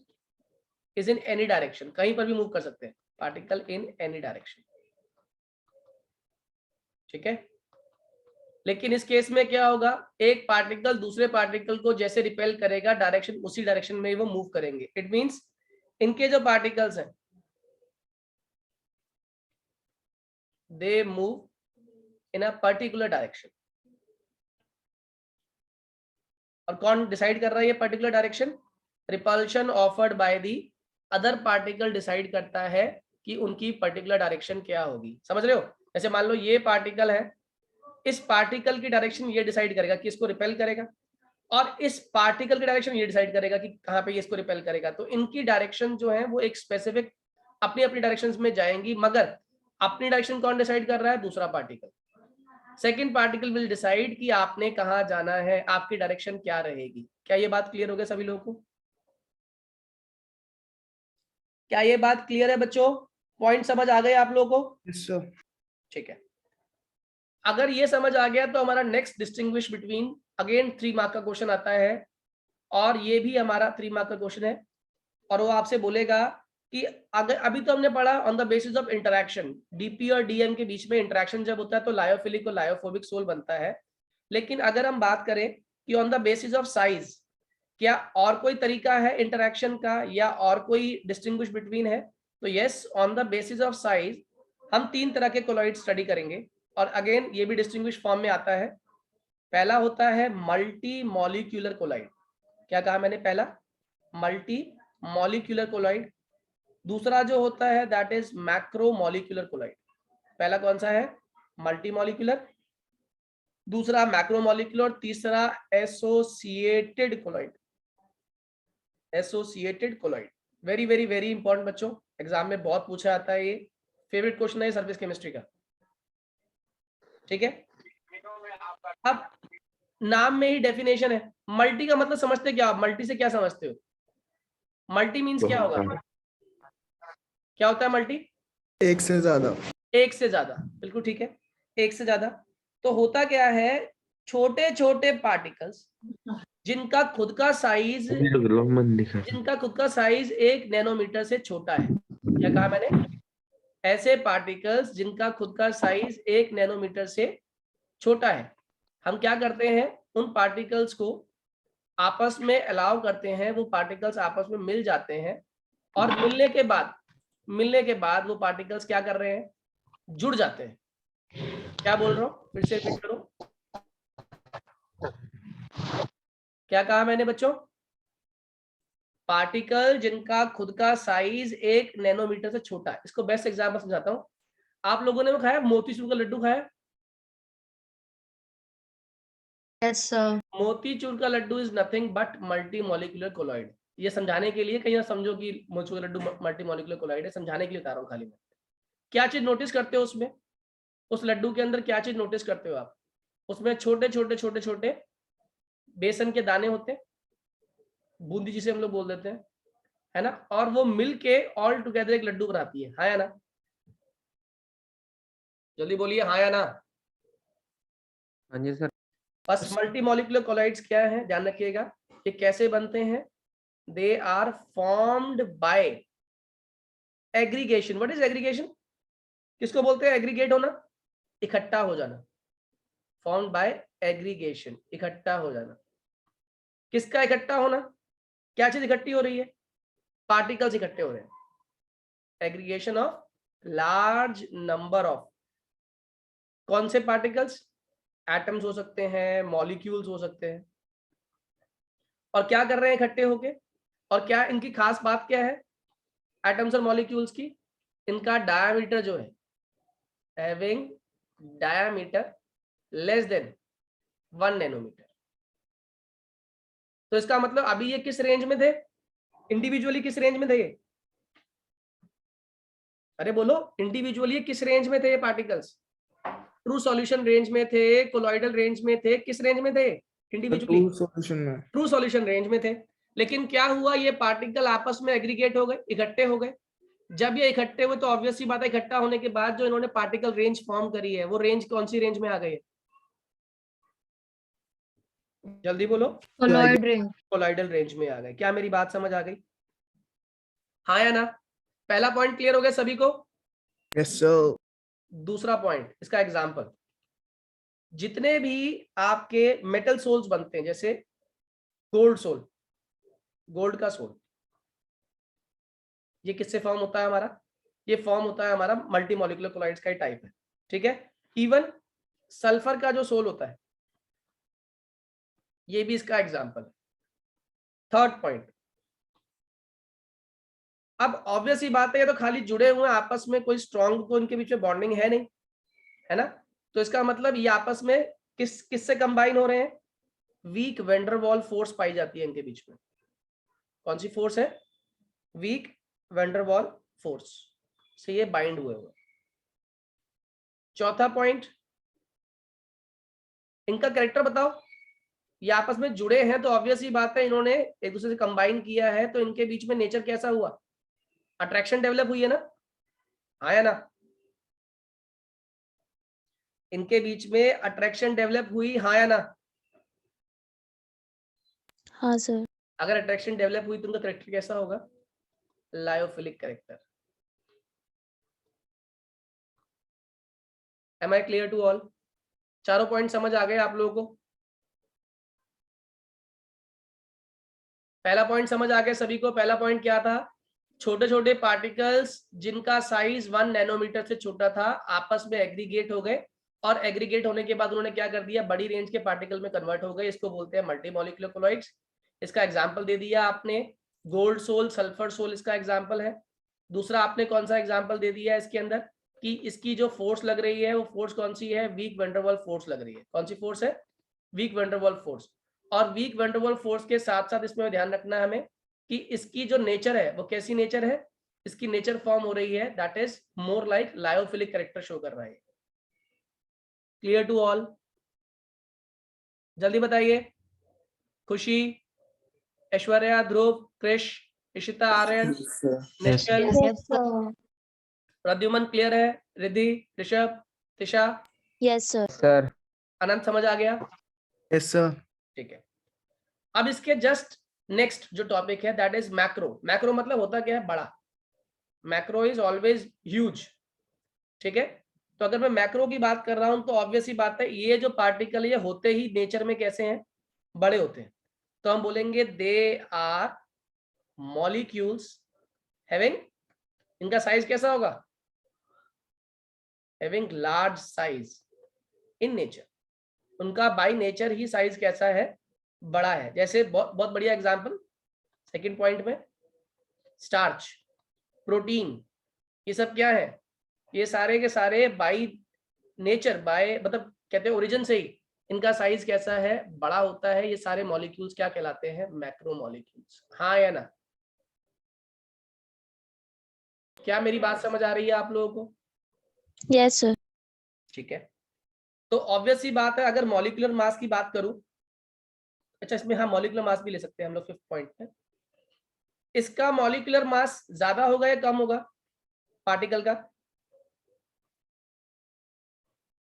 is in any direction, कहीं पर भी मूव कर सकते हैं पार्टिकल इन एनी डायरेक्शन, ठीक है। लेकिन इस केस में क्या होगा? एक पार्टिकल दूसरे पार्टिकल को जैसे रिपेल करेगा, डायरेक्शन उसी डायरेक्शन में ही वो मूव करेंगे। इट मींस इनके जो पार्टिकल्स हैं they move in a particular direction. और कौन डिसाइड कर रहा है ये particular direction? Repulsion offered by the other particle decide करता है कि उनकी पर्टिकुलर डायरेक्शन क्या होगी। समझ रहे हो? जैसे मान लो ये पार्टिकल है, इस पार्टिकल की डायरेक्शन ये डिसाइड करेगा कि इसको रिपेल करेगा, और इस पार्टिकल की डायरेक्शन ये डिसाइड करेगा कि कहाँ पे ये इसको रिपेल करेगा। तो इनकी डायरेक्शन जो है वो एक स्पेसिफिक अपनी अपनी डायरेक्शंस में जाएंगी, मगर अपनी डायरेक्शन कौन डिसाइड कर रहा है? दूसरा particle. Second particle will decide कि आपने कहाँ जाना है, आपकी डायरेक्शन क्या रहेगी। क्या ये बात क्लियर हो गया सभी लोगों को? क्या ये बात क्लियर है बच्चों? पॉइंट समझ आ गए आप लोगों को? Yes sir. ठीक है। अगर ये समझ आ गया तो हमारा next distinguish between, again 3 mark का क्वेश्चन आता है, और ये भी हमारा 3 मार्क का क्वेश्चन है, और वो आपसे बोलेगा कि अगर अभी तो हमने पढ़ा on the basis of interaction, DP और डीएम के बीच में इंटरैक्शन जब होता है तो लायोफिलिक और लायोफोबिक सोल बनता है। लेकिन अगर हम बात करें कि on the basis of size, क्या और कोई तरीका है इंटरैक्शन का, या और कोई डिस्टिंग्विश बिटवीन है? तो yes, on the basis of size हम 3 तरह के कोलॉइड स्टडी करेंगे, और अगेन ये भी डिस्टिंग्विश फॉर्म में आता है। पहला होता है मल्टी मॉलिक्यूलर कोलॉइड। क्या कहा मैंने? पहला मल्टी मॉलिक्यूलर कोलॉइड। दूसरा जो होता है that is macro molecular colloid. पहला कौन सा है? मल्टी मॉलिक्यूलर, दूसरा मैक्रो मॉलिक्यूलर, तीसरा associated colloid. Associated colloid very very very important बच्चों, एग्जाम में बहुत पूछा जाता है, ये फेवरेट क्वेश्चन है सर्विस केमिस्ट्री का, ठीक है। अब नाम में ही डेफिनेशन है। मल्टी का मतलब समझते क्या आप? मल्टी से क्या समझते हो? मल्टी मींस क्या होगा? क्या होता है मल्टी? एक से ज्यादा। एक से ज्यादा, बिल्कुल ठीक है, एक से ज्यादा। तो होता क्या है, छोटे छोटे पार्टिकल्स जिनका खुद का साइज 1 नैनोमीटर से छोटा है। क्या कहा मैंने? ऐसे पार्टिकल्स जिनका खुद का साइज 1 नैनोमीटर से छोटा है, हम क्या करते हैं? उन पार्टिकल्स को आपस में अलाउ करते हैं, वो पार्टिकल्स आपस में मिल जाते हैं, और मिलने के बाद मिलने के बाद वो पार्टिकल्स क्या कर रहे हैं, जुड़ जाते हैं। क्या बोल रहा हूँ, फिर से रिपीट करो, क्या कहा मैंने बच्चों? पार्टिकल जिनका खुद का साइज 1 नैनोमीटर से छोटा है। इसको बेस्ट एग्जांपल समझाता हूँ। आप लोगों ने वो खाया, मोतीचूर का लड्डू खाया? Yes, sir. मोतीचूर का laddoo is nothing but multi molecular colloid. ये समझाने के लिए, कहीं ना समझो कि मोतीचूर का लड्डू मल्टी मॉलिक्यूलर कोलॉइड है, समझाने के लिए बता रहा हूँ खाली मैं। क्या चीज नोटिस करते हो उसमें, उस लड्डू के अंदर क्या चीज नोटिस करते हो आप? उसमें छोटे छोटे छोटे छोटे बेसन के दाने होते हैं, बूंदी जिसे हम लोग बोल देते हैं, है ना, और वो मिल के ऑल टुगेदर एक लड्डू बनाती है, हाँ या ना? जल्दी बोलिए, हाँ या ना? हाँ जी सर। बस मल्टी मॉलिक्यूलर कोलॉइड्स क्या है, ध्यान रखिएगा, ये कैसे बनते हैं? They are formed by aggregation. What is aggregation? किसको बोलते हैं एग्रीगेट होना? इकट्ठा हो जाना। फॉर्म्ड बाय एग्रीगेशन, इकट्ठा हो जाना। किसका इकट्ठा होना? क्या चीज इकट्ठी हो रही है? पार्टिकल्स इकट्ठे हो रहे हैं। Aggregation of large number of, कौन से पार्टिकल्स? एटम्स हो सकते हैं, मॉलिक्यूल्स हो सकते हैं। और क्या कर रहे हैं इकट्ठे होके? और क्या इनकी खास बात क्या है एटम्स और मॉलिक्यूल्स की? इनका डायामीटर जो है, having diameter less than 1 nanometre. तो इसका मतलब अभी ये किस रेंज में थे, इंडिविजुअली किस रेंज में थे ये? अरे बोलो, इंडिविजुअली किस रेंज में थे ये पार्टिकल्स? ट्रू सॉल्यूशन रेंज में थे, कोलॉइडल रेंज में थे, किस रेंज में थे इंडिविजुअली? ट्रू सॉल्यूशन में। ट्रू सॉल्यूशन रेंज में थे। लेकिन क्या हुआ, ये पार्टिकल आपस में एग्रीगेट हो गए, इकट्ठे हो गए। जब ये इकट्ठे हुए तो ऑब्वियस सी बात है, इकट्ठा होने के बाद जो इन्होंने पार्टिकल रेंज फॉर्म करी है, वो रेंज कौन सी रेंज में आ गई है? जल्दी बोलो। Colloid ring. कोलॉइडल रेंज में आ गए। क्या मेरी बात समझ आ गई, हाँ या ना? पहला पॉइंट क्लियर हो गया सभी को? Yes sir. दूसरा पॉइंट, इसका एग्जांपल, जितने भी आपके मेटल सोल्स बनते हैं, जैसे गोल्ड सोल, गोल्ड का सोल, ये किससे फॉर्म होता है हमारा? ये फॉर्म होता है हमारा मल्टी मॉलिक्यूलर कोलॉइड्स का ही टाइप है, ठीक है। इवन सल्फर का जो सोल होता है, ये भी इसका एग्जांपल है। थर्ड पॉइंट, अब ऑब्वियस ही बात है, ये तो खाली जुड़े हुए हैं आपस में, कोई स्ट्रॉन्ग तो इनके बीच में बॉन्डिंग है नहीं, है ना। तो इसका मतलब ये आपस में किससे कंबाइन हो रहे हैं? वीक वेंडरवॉल फोर्स पाई जाती है इनके बीच में। कौन सी फोर्स है? वीक वेंडरवॉल फोर्स से ये बाइंड हुए हुए। चौथा पॉइंट, इनका कैरेक्टर बताओ। ये आपस में जुड़े हैं तो ऑब्वियस ही बात है, इन्होंने एक दूसरे से कंबाइन किया है, तो इनके बीच में नेचर कैसा हुआ? अट्रैक्शन डेवलप हुई है ना, हाँ या ना? इनके बीच में अट्रैक्शन डेवलप हुई, हाँ या ना? हाँ सर। अगर अट्रैक्शन डेवलप हुई तो उनका कैरेक्टर कैसा होगा? Lyophilic character. Am I clear to all? चारों पॉइंट समझ आ गए आप लोगों को? पहला पॉइंट समझ आ गया सभी को? पहला पॉइंट क्या था? छोटे छोटे पार्टिकल्स जिनका साइज 1 नैनोमीटर से छोटा था, आपस में एग्रीगेट हो गए, और एग्रीगेट होने के बाद उन्होंने क्या कर दिया, बड़ी रेंज के पार्टिकल में कन्वर्ट हो गए। इसको बोलते हैं मल्टी मॉलिक्यूलर कोलॉइड्स। इसका एग्जांपल दे दिया आपने, गोल्ड सोल, सल्फर सोल इसका एग्जांपल है। दूसरा आपने कौन सा एग्जांपल दे दिया है इसके अंदर, कि इसकी जो फोर्स लग रही है वो फोर्स कौन सी है? वीक वेंडरवॉल फोर्स लग रही है। कौन सी फोर्स है? Weak van der Waals force. और वीक वेंडरवॉल फोर्स के साथ साथ इसमें ध्यान रखना है हमें कि इसकी जो नेचर है वो कैसी नेचर है? इसकी नेचर फॉर्म हो रही है, that is more like lyophilic character show कर रहा है। Clear to all? जल्दी बताइए। Khushi, Aishwarya, Dhruv, Krish, Ishita, Aryan, Nishchal, Yes sir. Pradyuman clear है? Riddhi, Rishabh, Tisha, Yes sir. Sir Anant समझ आ गया? Yes sir. ठीक है। अब इसके जस्ट नेक्स्ट जो टॉपिक है दैट इज मैक्रो। मैक्रो मतलब होता क्या है? बड़ा। मैक्रो इज ऑलवेज ह्यूज, ठीक है। तो अगर मैं मैक्रो की बात कर रहा हूं तो ऑब्वियस ही बात है, ये जो पार्टिकल ये होते ही नेचर में कैसे हैं? बड़े होते हैं। तो हम बोलेंगे दे आर मॉलिक्यूल्स हैविंग इनका साइज कैसा होगा? Having large size in nature, उनका बाय नेचर ही साइज कैसा है? बड़ा है। जैसे बहुत बहुत बढ़िया एग्जांपल सेकंड पॉइंट में, स्टार्च, प्रोटीन, ये सब क्या है? ये सारे के सारे बाय नेचर, बाय मतलब कहते हैं ओरिजिन से ही इनका साइज कैसा है? बड़ा होता है। ये सारे मॉलिक्यूल्स क्या कहलाते हैं? Macro molecules. हाँ या ना? क्या मेरी बात समझ आ रही है आप लोगों को? Yes, sir. ठीक है, तो ऑब्वियस सी बात है, अगर मॉलिक्यूलर मास की बात करूं, अच्छा इसमें हाँ मॉलिक्यूलर मास भी ले सकते हैं हम लोग फिफ्थ पॉइंट में। इसका मॉलिक्यूलर मास ज्यादा होगा या कम होगा पार्टिकल का?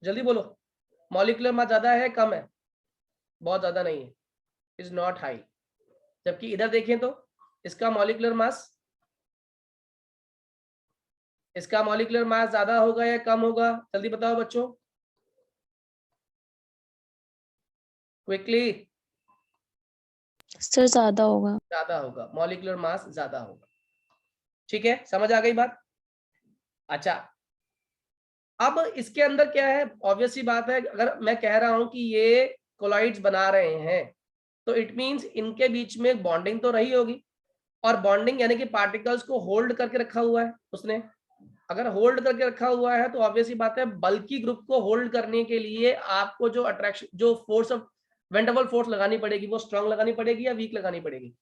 जल्दी बोलो, मॉलिक्यूलर मास ज्यादा है कम है? बहुत ज्यादा नहीं है, इज नॉट हाई। जबकि इधर देखें तो इसका मॉलिक्यूलर मास ज्यादा होगा या कम होगा? जल्दी बताओ बच्चों, क्विकली। सर ज्यादा होगा। ज्यादा होगा, मॉलिक्यूलर मास ज्यादा होगा। ठीक है, समझ आ गई बात? अच्छा, अब इसके अंदर क्या है? ऑब्वियस सी बात है, अगर मैं कह रहा हूं कि ये कोलॉइड्स बना रहे हैं तो इट मींस इनके बीच में बॉन्डिंग तो रही होगी, और बॉन्डिंग यानी कि पार्टिकल्स को होल्ड करके रखा हुआ है उसने। अगर होल्ड करके रखा हुआ है तो ऑब्वियस सी बात है, बल्कि ग्रुप को होल्ड करने के लिए आपको जो अट्रैक्शन, जो फोर्स ऑफ वेंडरवॉल फोर्स लगानी पड़ेगी, वो स्ट्रांग लगानी पड़ेगी या वीक लगानी पड़ेगी?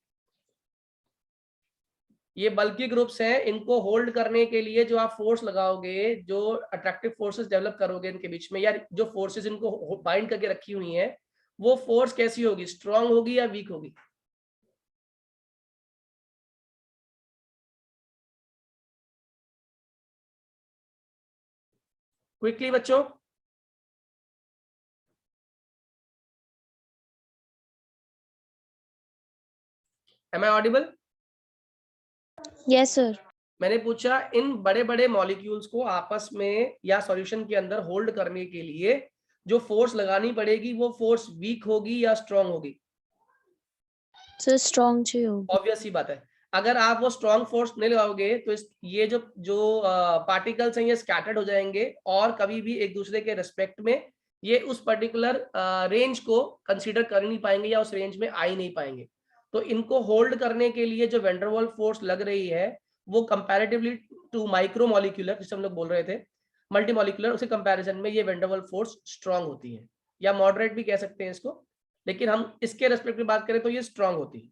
ये बल्कि ग्रुप्स हैं, इनको होल्ड करने के लिए जो आप फोर्स लगाओगे, जो अट्रैक्टिव फोर्सेस डेवलप करोगे इनके बीच में, या जो फोर्सेस इनको बाइंड करके रखी हुई हैं, वो फोर्स कैसी होगी? स्ट्रांग होगी या वीक होगी? क्विकली बच्चों, am I audible? Yes, sir. मैंने पूछा इन बड़े बड़े मॉलिक्यूल्स को आपस में या सॉल्यूशन के अंदर होल्ड करने के लिए जो फोर्स लगानी पड़ेगी, वो फोर्स वीक होगी या स्ट्रांग होगी? सर स्ट्रॉन्ग चाहिए होगी। ऑब्वियस सी बात है, अगर आप वो स्ट्रांग फोर्स नहीं लगाओगे तो ये जो जो पार्टिकल्स हैं ये स्कैटर्ड हो जाएंगे, और कभी भी एक दूसरे के रिस्पेक्ट में ये उस पर्टिकुलर रेंज को कंसीडर कर नहीं पाएंगे या उस रेंज में आ ही नहीं पाएंगे। तो इनको होल्ड करने के लिए जो वेंडरवॉल फोर्स लग रही है, वो कंपैरेटिवली टू माइक्रो मॉलिक्यूलर, जिसे हम लोग बोल रहे थे मल्टी मॉलिक्यूलर, उसके कंपैरिजन में ये वेंडरवॉल फोर्स स्ट्रांग होती है, या मॉडरेट भी कह सकते हैं इसको, लेकिन हम इसके रेस्पेक्ट में बात करें तो ये स्ट्रांग होती है।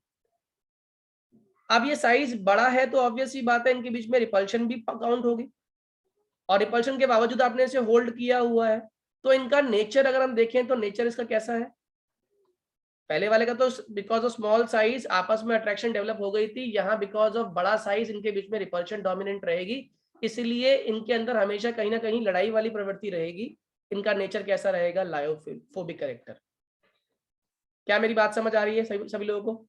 अब ये साइज बड़ा है तो ऑब्वियस ही बात है, इनके बीच में रिपल्शन भी काउंट होगी, और रिपल्शन के बावजूद आपने इसे होल्ड किया हुआ है, तो इनका नेचर अगर हम देखें तो नेचर इसका कैसा है? पहले वाले का तो बिकॉज ऑफ स्मॉल साइज आपस में अट्रैक्शन डेवलप हो गई थी, यहाँ बिकॉज ऑफ बड़ा साइज इनके बीच में रिपल्शन डोमिनेंट रहेगी, इसलिए इनके अंदर हमेशा कहीं ना कहीं लड़ाई वाली प्रवृत्ति रहेगी। इनका नेचर कैसा रहेगा? Lyophobic character. क्या मेरी बात समझ आ रही है सभी लोगों को?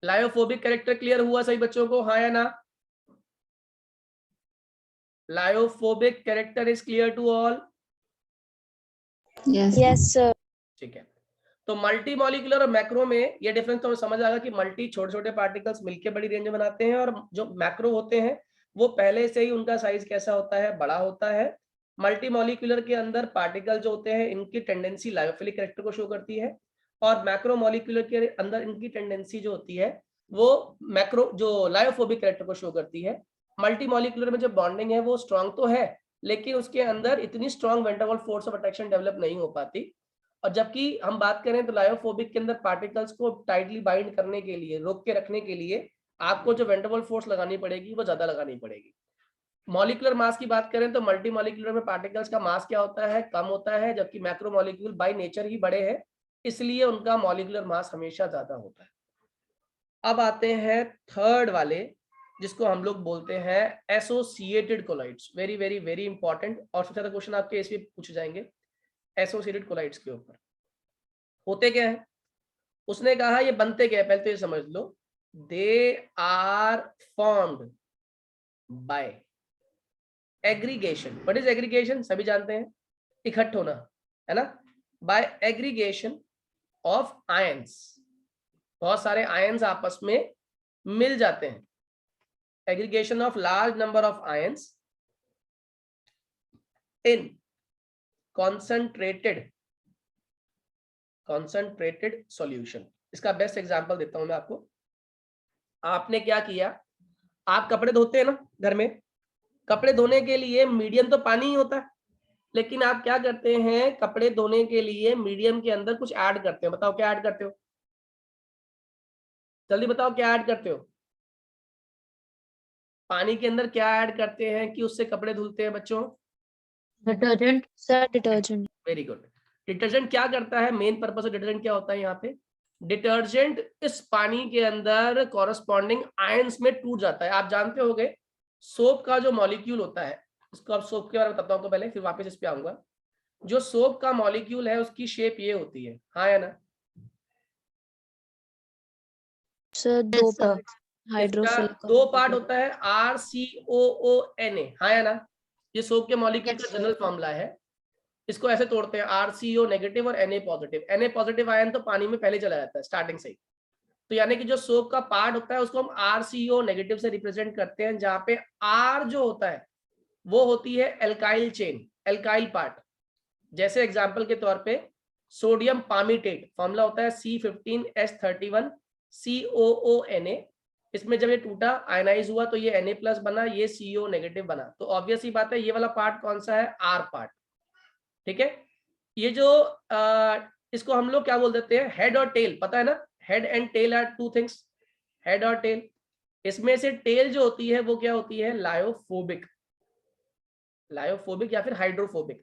लायोफोबिक कैरेक्टर क्लियर हुआ सही बच्चों को, हाँ या ना? Lyophobic character is clear to all? Yes, sir. ठीक है, तो मल्टी मॉलिक्यूलर और मैक्रो में ये डिफरेंस तो समझ आएगा कि मल्टी छोटे छोटे पार्टिकल्स मिलकर बड़ी रेंज में बनाते हैं, और जो मैक्रो होते हैं वो पहले से ही उनका साइज कैसा होता है? बड़ा होता है। मल्टी मॉलिक्यूलर के अंदर पार्टिकल जो होते हैं इनकी टेंडेंसी लायोफिलिक कैरेक्टर को शो करती है, और मैक्रो मॉलिक्यूलर के अंदर इनकी टेंडेंसी जो होती है वो मैक्रो जो लायोफोबिक कैरेक्टर को शो करती है। मल्टी मॉलिक्यूलर में जो बॉन्डिंग है वो स्ट्रांग तो है, लेकिन उसके अंदर इतनी strong van der Waals force of attraction develop नहीं हो पाती। और जबकि हम बात करें तो लायोफोबिक के अंदर पार्टिकल्स को टाइटली बाइंड करने के लिए, रोक के रखने के लिए आपको जो वेन डेर वाल्स फोर्स लगानी पड़ेगी वो ज्यादा लगानी पड़ेगी। मॉलिक्यूलर मास की बात करें तो मल्टी मॉलिक्यूलर में पार्टिकल्स का मास क्या होता है? कम होता है, जबकि मैक्रो मॉलिक्यूल बाय नेचर ही बड़े हैं, इसलिए उनका मॉलिक्यूलर मास हमेशा ज्यादा होता है। अब आते हैं थर्ड वाले, जिसको हम लोग बोलते हैं associated colloids. Very very very important, और सबसे ज्यादा क्वेश्चन आपके इसमें पूछे जाएंगे एसोसिएटेड कोलाइड्स के ऊपर। होते क्या है? उसने कहा ये बनते क्या है, पहले तो ये समझ लो। They are formed by aggregation. What is aggregation? सभी जानते हैं, इकट्ठ होना, है ना? By aggregation of ions. बहुत सारे आयंस आपस में मिल जाते हैं, aggregation of large number of ions in concentrated solution. इसका बेस्ट एग्जांपल देता हूं मैं आपको। आपने क्या किया, आप कपड़े धोते हैं ना घर में, कपड़े धोने के लिए मीडियम तो पानी ही होता है, लेकिन आप क्या करते हैं, कपड़े धोने के लिए मीडियम के अंदर कुछ ऐड करते हो। बताओ क्या ऐड करते हो, जल्दी बताओ क्या ऐड करते हो। पानी के अंदर क्या ऐड करते हैं कि उससे कपड़े धुलते हैं बच्चों? Detergent. Sir detergent. Very good. Detergent क्या करता है, मेन पर्पस ऑफ डिटर्जेंट क्या होता है यहाँ पे? डिटर्जेंट इस पानी के अंदर कॉरस्पॉन्डिंग आयंस में टूट जाता है। आप जानते होंगे सोप का जो मॉलिक्यूल होता है, इसको अब सोप के बारे में बताता हूँ पहले, फिर वापस इस पे आऊंगा। जो सोप का मॉलिक्यूल है उसकी शेप ये होती है, हाँ या ना? सर दो Yes, sir. पार्ट हाइड्रोफिलिक इसका दो पार्ट होता है, RCOONA, हाँ या ना? ये सोप के मॉलिक्यूल Yes, का sir. जनरल फॉर्मूला है। इसको ऐसे तोड़ते हैं, RCO नेगेटिव और Na positive. Na positive ion तो पानी में पहले चला जाता है स्टार्टिंग से ही, तो यानी कि जो सोप का पार्ट होता है उसको हम RCO नेगेटिव से रिप्रेजेंट करते हैं, जहां पे R जो होता है वो होती है एल्काइल चेन, एल्काइल पार्ट। जैसे एग्जांपल के तौर पे सोडियम पामीटेट, फॉर्मूला होता है C15H31 COONA। इसमें जब ये टूटा, आयनाइज हुआ, तो ये Na+ बना, ये CO नेगेटिव बना। तो ऑब्वियस ही बात है, ये वाला पार्ट कौन सा है? R part. ठीक है, ये जो इसको हम लोग क्या बोल देते हैं, हेड और टेल, पता है ना? Head and tail are two things, head और टेल। इसमें से टेल जो होती है वो क्या होती है? लायोफोबिक, लायोफोबिक या फिर हाइड्रोफोबिक।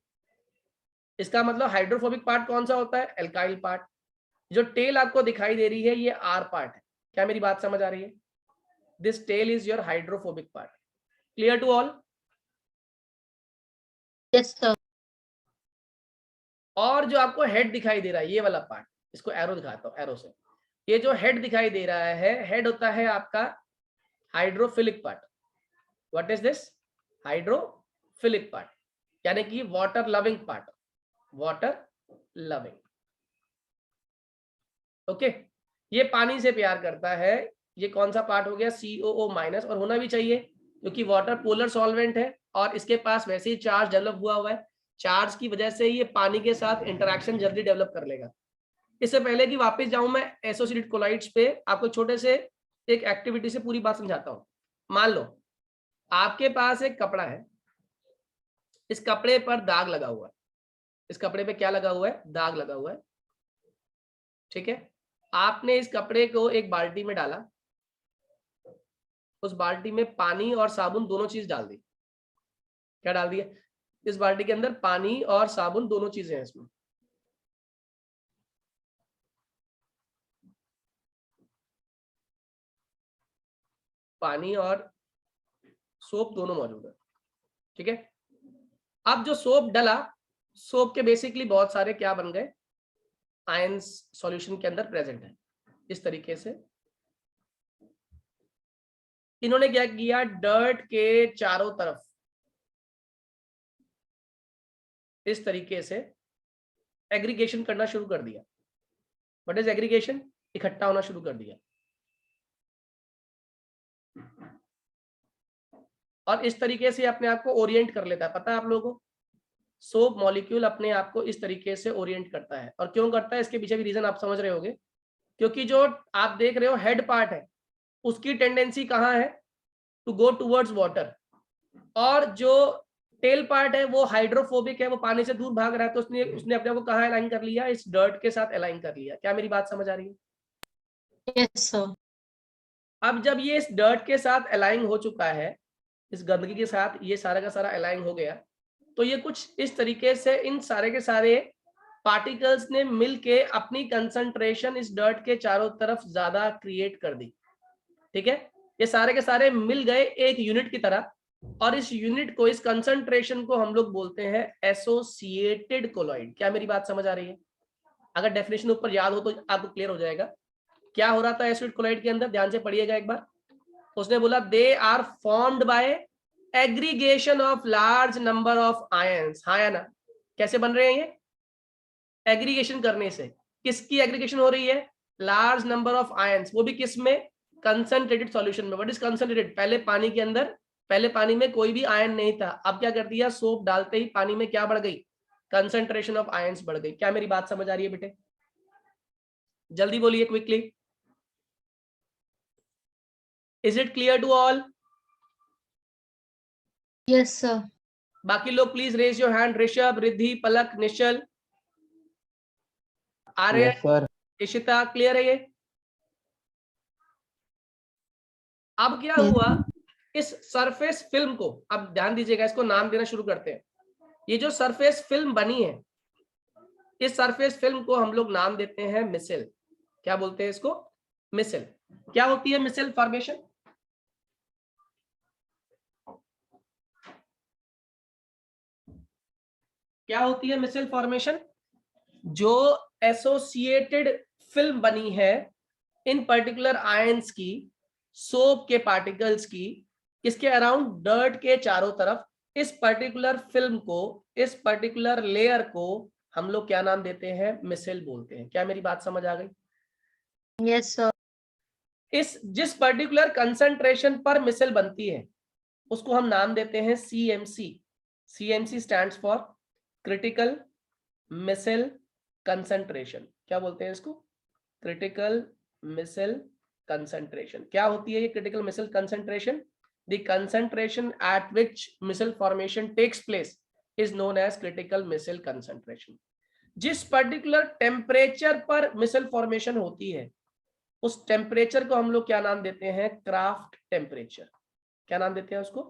इसका मतलब हाइड्रोफोबिक पार्ट कौन सा होता है? Alkyl part. जो टेल आपको दिखाई दे रही है ये आर पार्ट है। क्या मेरी बात समझ आ रही है? This tail is your hydrophobic part. Clear to all? Yes, sir. और जो आपको हेड दिखाई दे रहा है, ये वाला पार्ट, इसको एरो दिखाता हूं, एरो से। ये जो हेड दिखाई दे रहा है, हेड होता है आपका hydrophilic part. What is this? Hydrophilic part, यानी कि water loving part, water loving. Okay, ये पानी से प्यार करता है। ये कौन सा पार्ट हो गया? COO-, और होना भी चाहिए क्योंकि वाटर पोलर सॉल्वेंट है और इसके पास वैसे ही चार्ज डेवलप हुआ हुआ है। चार्ज की वजह से ये पानी के साथ इंटरेक्शन जल्दी डेवलप कर लेगा। इससे पहले कि वापस जाऊं मैं एसोसिएटेड कोलाइड्स पे, आपको छोटे से एक एक्टिविटी से पूरी बात समझाता हूं। मान लो आपके पास एक कपड़ा है, इस कपड़े पर दाग लगा हुआ है। इस कपड़े पे क्या लगा हुआ है? दाग लगा हुआ है। ठीक है, आपने इस कपड़े को एक बाल्टी में डाला, उस बाल्टी में पानी और साबुन दोनों चीज डाल दी। क्या डाल दिया? इस बाल्टी के अंदर पानी और साबुन दोनों चीजें हैं इसमें। पानी और सोप दोनों मौजूद है। ठीक है, अब जो सोप डला, सोप के बेसिकली बहुत सारे क्या बन गए? आयंस सॉल्यूशन के अंदर प्रेजेंट है। इस तरीके से इन्होंने क्या किया, डर्ट के चारों तरफ इस तरीके से एग्रीगेशन करना शुरू कर दिया। What is aggregation? इकट्ठा होना शुरू कर दिया। और इस तरीके से अपने आप को ओरिएंट कर लेता है। पता है आप लोगों को, सोप मॉलिक्यूल अपने आप को इस तरीके से ओरिएंट करता है। और क्यों करता है, इसके पीछे भी रीजन आप समझ रहे होंगे। क्योंकि जो आप देख रहे हो हेड पार्ट है, उसकी टेंडेंसी कहाँ है? To go towards water. और जो टेल पार्ट है वो हाइड्रोफोबिक है, वो पानी से दूर भाग रहा है, तो उसने अपने आप को कहाँ अलाइन कर लिया? इस डर्ट के साथ अलाइन कर लिया। क्या मेरी बात समझ आ रही है? Yes, sir. अब जब ये इस डर्ट के साथ अलाइन हो चुका है, इस गंदगी के साथ ये सारा का सारा अलाइन हो गया, तो ये कुछ इस तरीके से इन सारे के सारे पार्टिकल्स ने मिलके अपनी कंसंट्रेशन इस डर्ट के चारों तरफ ज्यादा क्रिएट कर दी। ठीक है, ये सारे के सारे मिल गए एक यूनिट की तरह, और इस यूनिट को, इस कंसंट्रेशन को हम लोग बोलते हैं एसोसिएटेड कोलॉइड। क्या मेरी बात समझ आ रही है? अगर डेफिनेशन ऊपर याद हो तो आपको क्लियर हो जाएगा। क्या हो रहा था एसिड कोलाइड के अंदर? ध्यान से पढ़िएगा एक बार। उसने बोला they are formed by aggregation of large number of ions. हाँ या ना? कैसे बन रहे हैं ये? एग्रीगेशन करने से। किसकी एग्रीगेशन हो रही है? Large number of ions. वो भी किस में? कंसंट्रेटेड सॉल्यूशन में। What is concentrated? पहले पानी के अंदर, पहले पानी में कोई भी आयन नहीं था, अब क्या कर दिया, सोप डालते ही पानी में क्या बढ़ गई, कंसंट्रेशन ऑफ आयंस बढ़ गई। क्या मेरी बात समझ आ रही है बेटे? जल्दी बोलिए quickly. Is it clear to all? Yes, sir. बाकी लोग please raise your hand. Rishabh, Riddhi, Palak, Nishchal, Arya, yes sir. Ishita, clear है ये? अब क्या Yes. हुआ, इस सरफेस फिल्म को, अब ध्यान दीजिएगा, इसको नाम देना शुरू करते हैं। ये जो सरफेस फिल्म बनी है, इस सरफेस फिल्म को हम लोग नाम देते हैं मिसेल। क्या बोलते हैं इसको? मिसेल। क्या होती है मिसेल फॉर्मेशन? क्या होती है मिसेल फॉर्मेशन? जो एसोसिएटेड फिल्म बनी है इन पर्टिकुलर आयंस की, सोप के पार्टिकल्स की, इसके अराउंड डर्ट के चारों तरफ, इस पर्टिकुलर फिल्म को, इस पर्टिकुलर लेयर को हम लोग क्या नाम देते हैं? मिसेल बोलते हैं। क्या मेरी बात समझ आ गई? Yes, sir. इस जिस पर्टिकुलर कंसंट्रेशन पर मिसेल बनती है उसको हम नाम देते हैं CMC। CMC stands for critical micelle concentration. क्या बोलते हैं इसको? Critical micelle concentration. क्या होती है ये critical micelle concentration? The concentration at which micelle formation takes place is known as critical micelle concentration. जिस पर्टिकुलर टेम्परेचर पर मिसेल फॉर्मेशन होती है उस टेम्परेचर को हम लोग क्या नाम देते हैं? Kraft temperature. क्या नाम देते हैं उसको?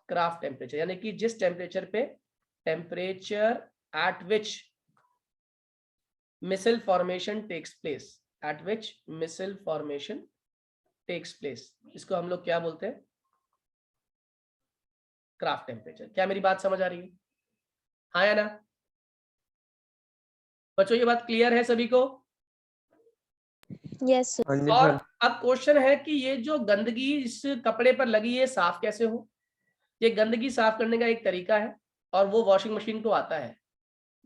Kraft temperature. यानी कि जिस टेम्परेचर पे, temperature at which micelle formation takes place, at which micelle formation takes place, इसको हम लोग क्या बोलते हैं? Kraft temperature. क्या मेरी बात समझ आ रही है? हाँ या ना? बच्चों ये बात क्लियर है सभी को? Yes, sir. हाँ जी और सर। अब क्वेश्चन है कि ये जो गंदगी इस कपड़े पर लगी है साफ कैसे हो? ये गंदगी साफ करने का एक तरीका है और वो वॉशिंग मशीन को आता है।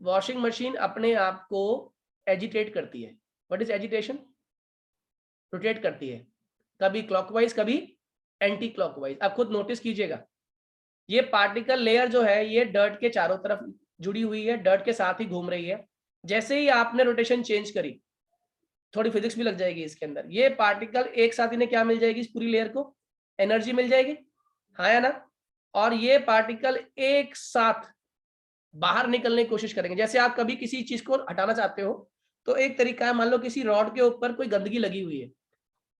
वॉशिंग मशीन अपने आप को एजिटेट करती है। What is agitation? रोटेट करती है, कभी क्लॉकवाइज कभी एंटी क्लॉकवाइज। आप खुद नोटिस कीजिएगा, ये पार्टिकल लेयर जो है ये डर्ट के चारों तरफ जुड़ी हुई है, डर्ट के साथ ही घूम रही है। जैसे ही आपने रोटेशन चेंज करी, थोड़ी फिजिक्स भी लग जाएगी इसके अंदर, ये पार्टिकल एक साथ इन्हें क्या मिल जाएगी? इस पूरी लेयर को एनर्जी मिल जाएगी। हाँ या ना? और ये पार्टिकल एक साथ बाहर निकलने की कोशिश करेंगे। जैसे आप कभी किसी चीज को हटाना चाहते हो तो एक तरीका है, मान लो किसी रॉड के ऊपर कोई गंदगी लगी हुई है,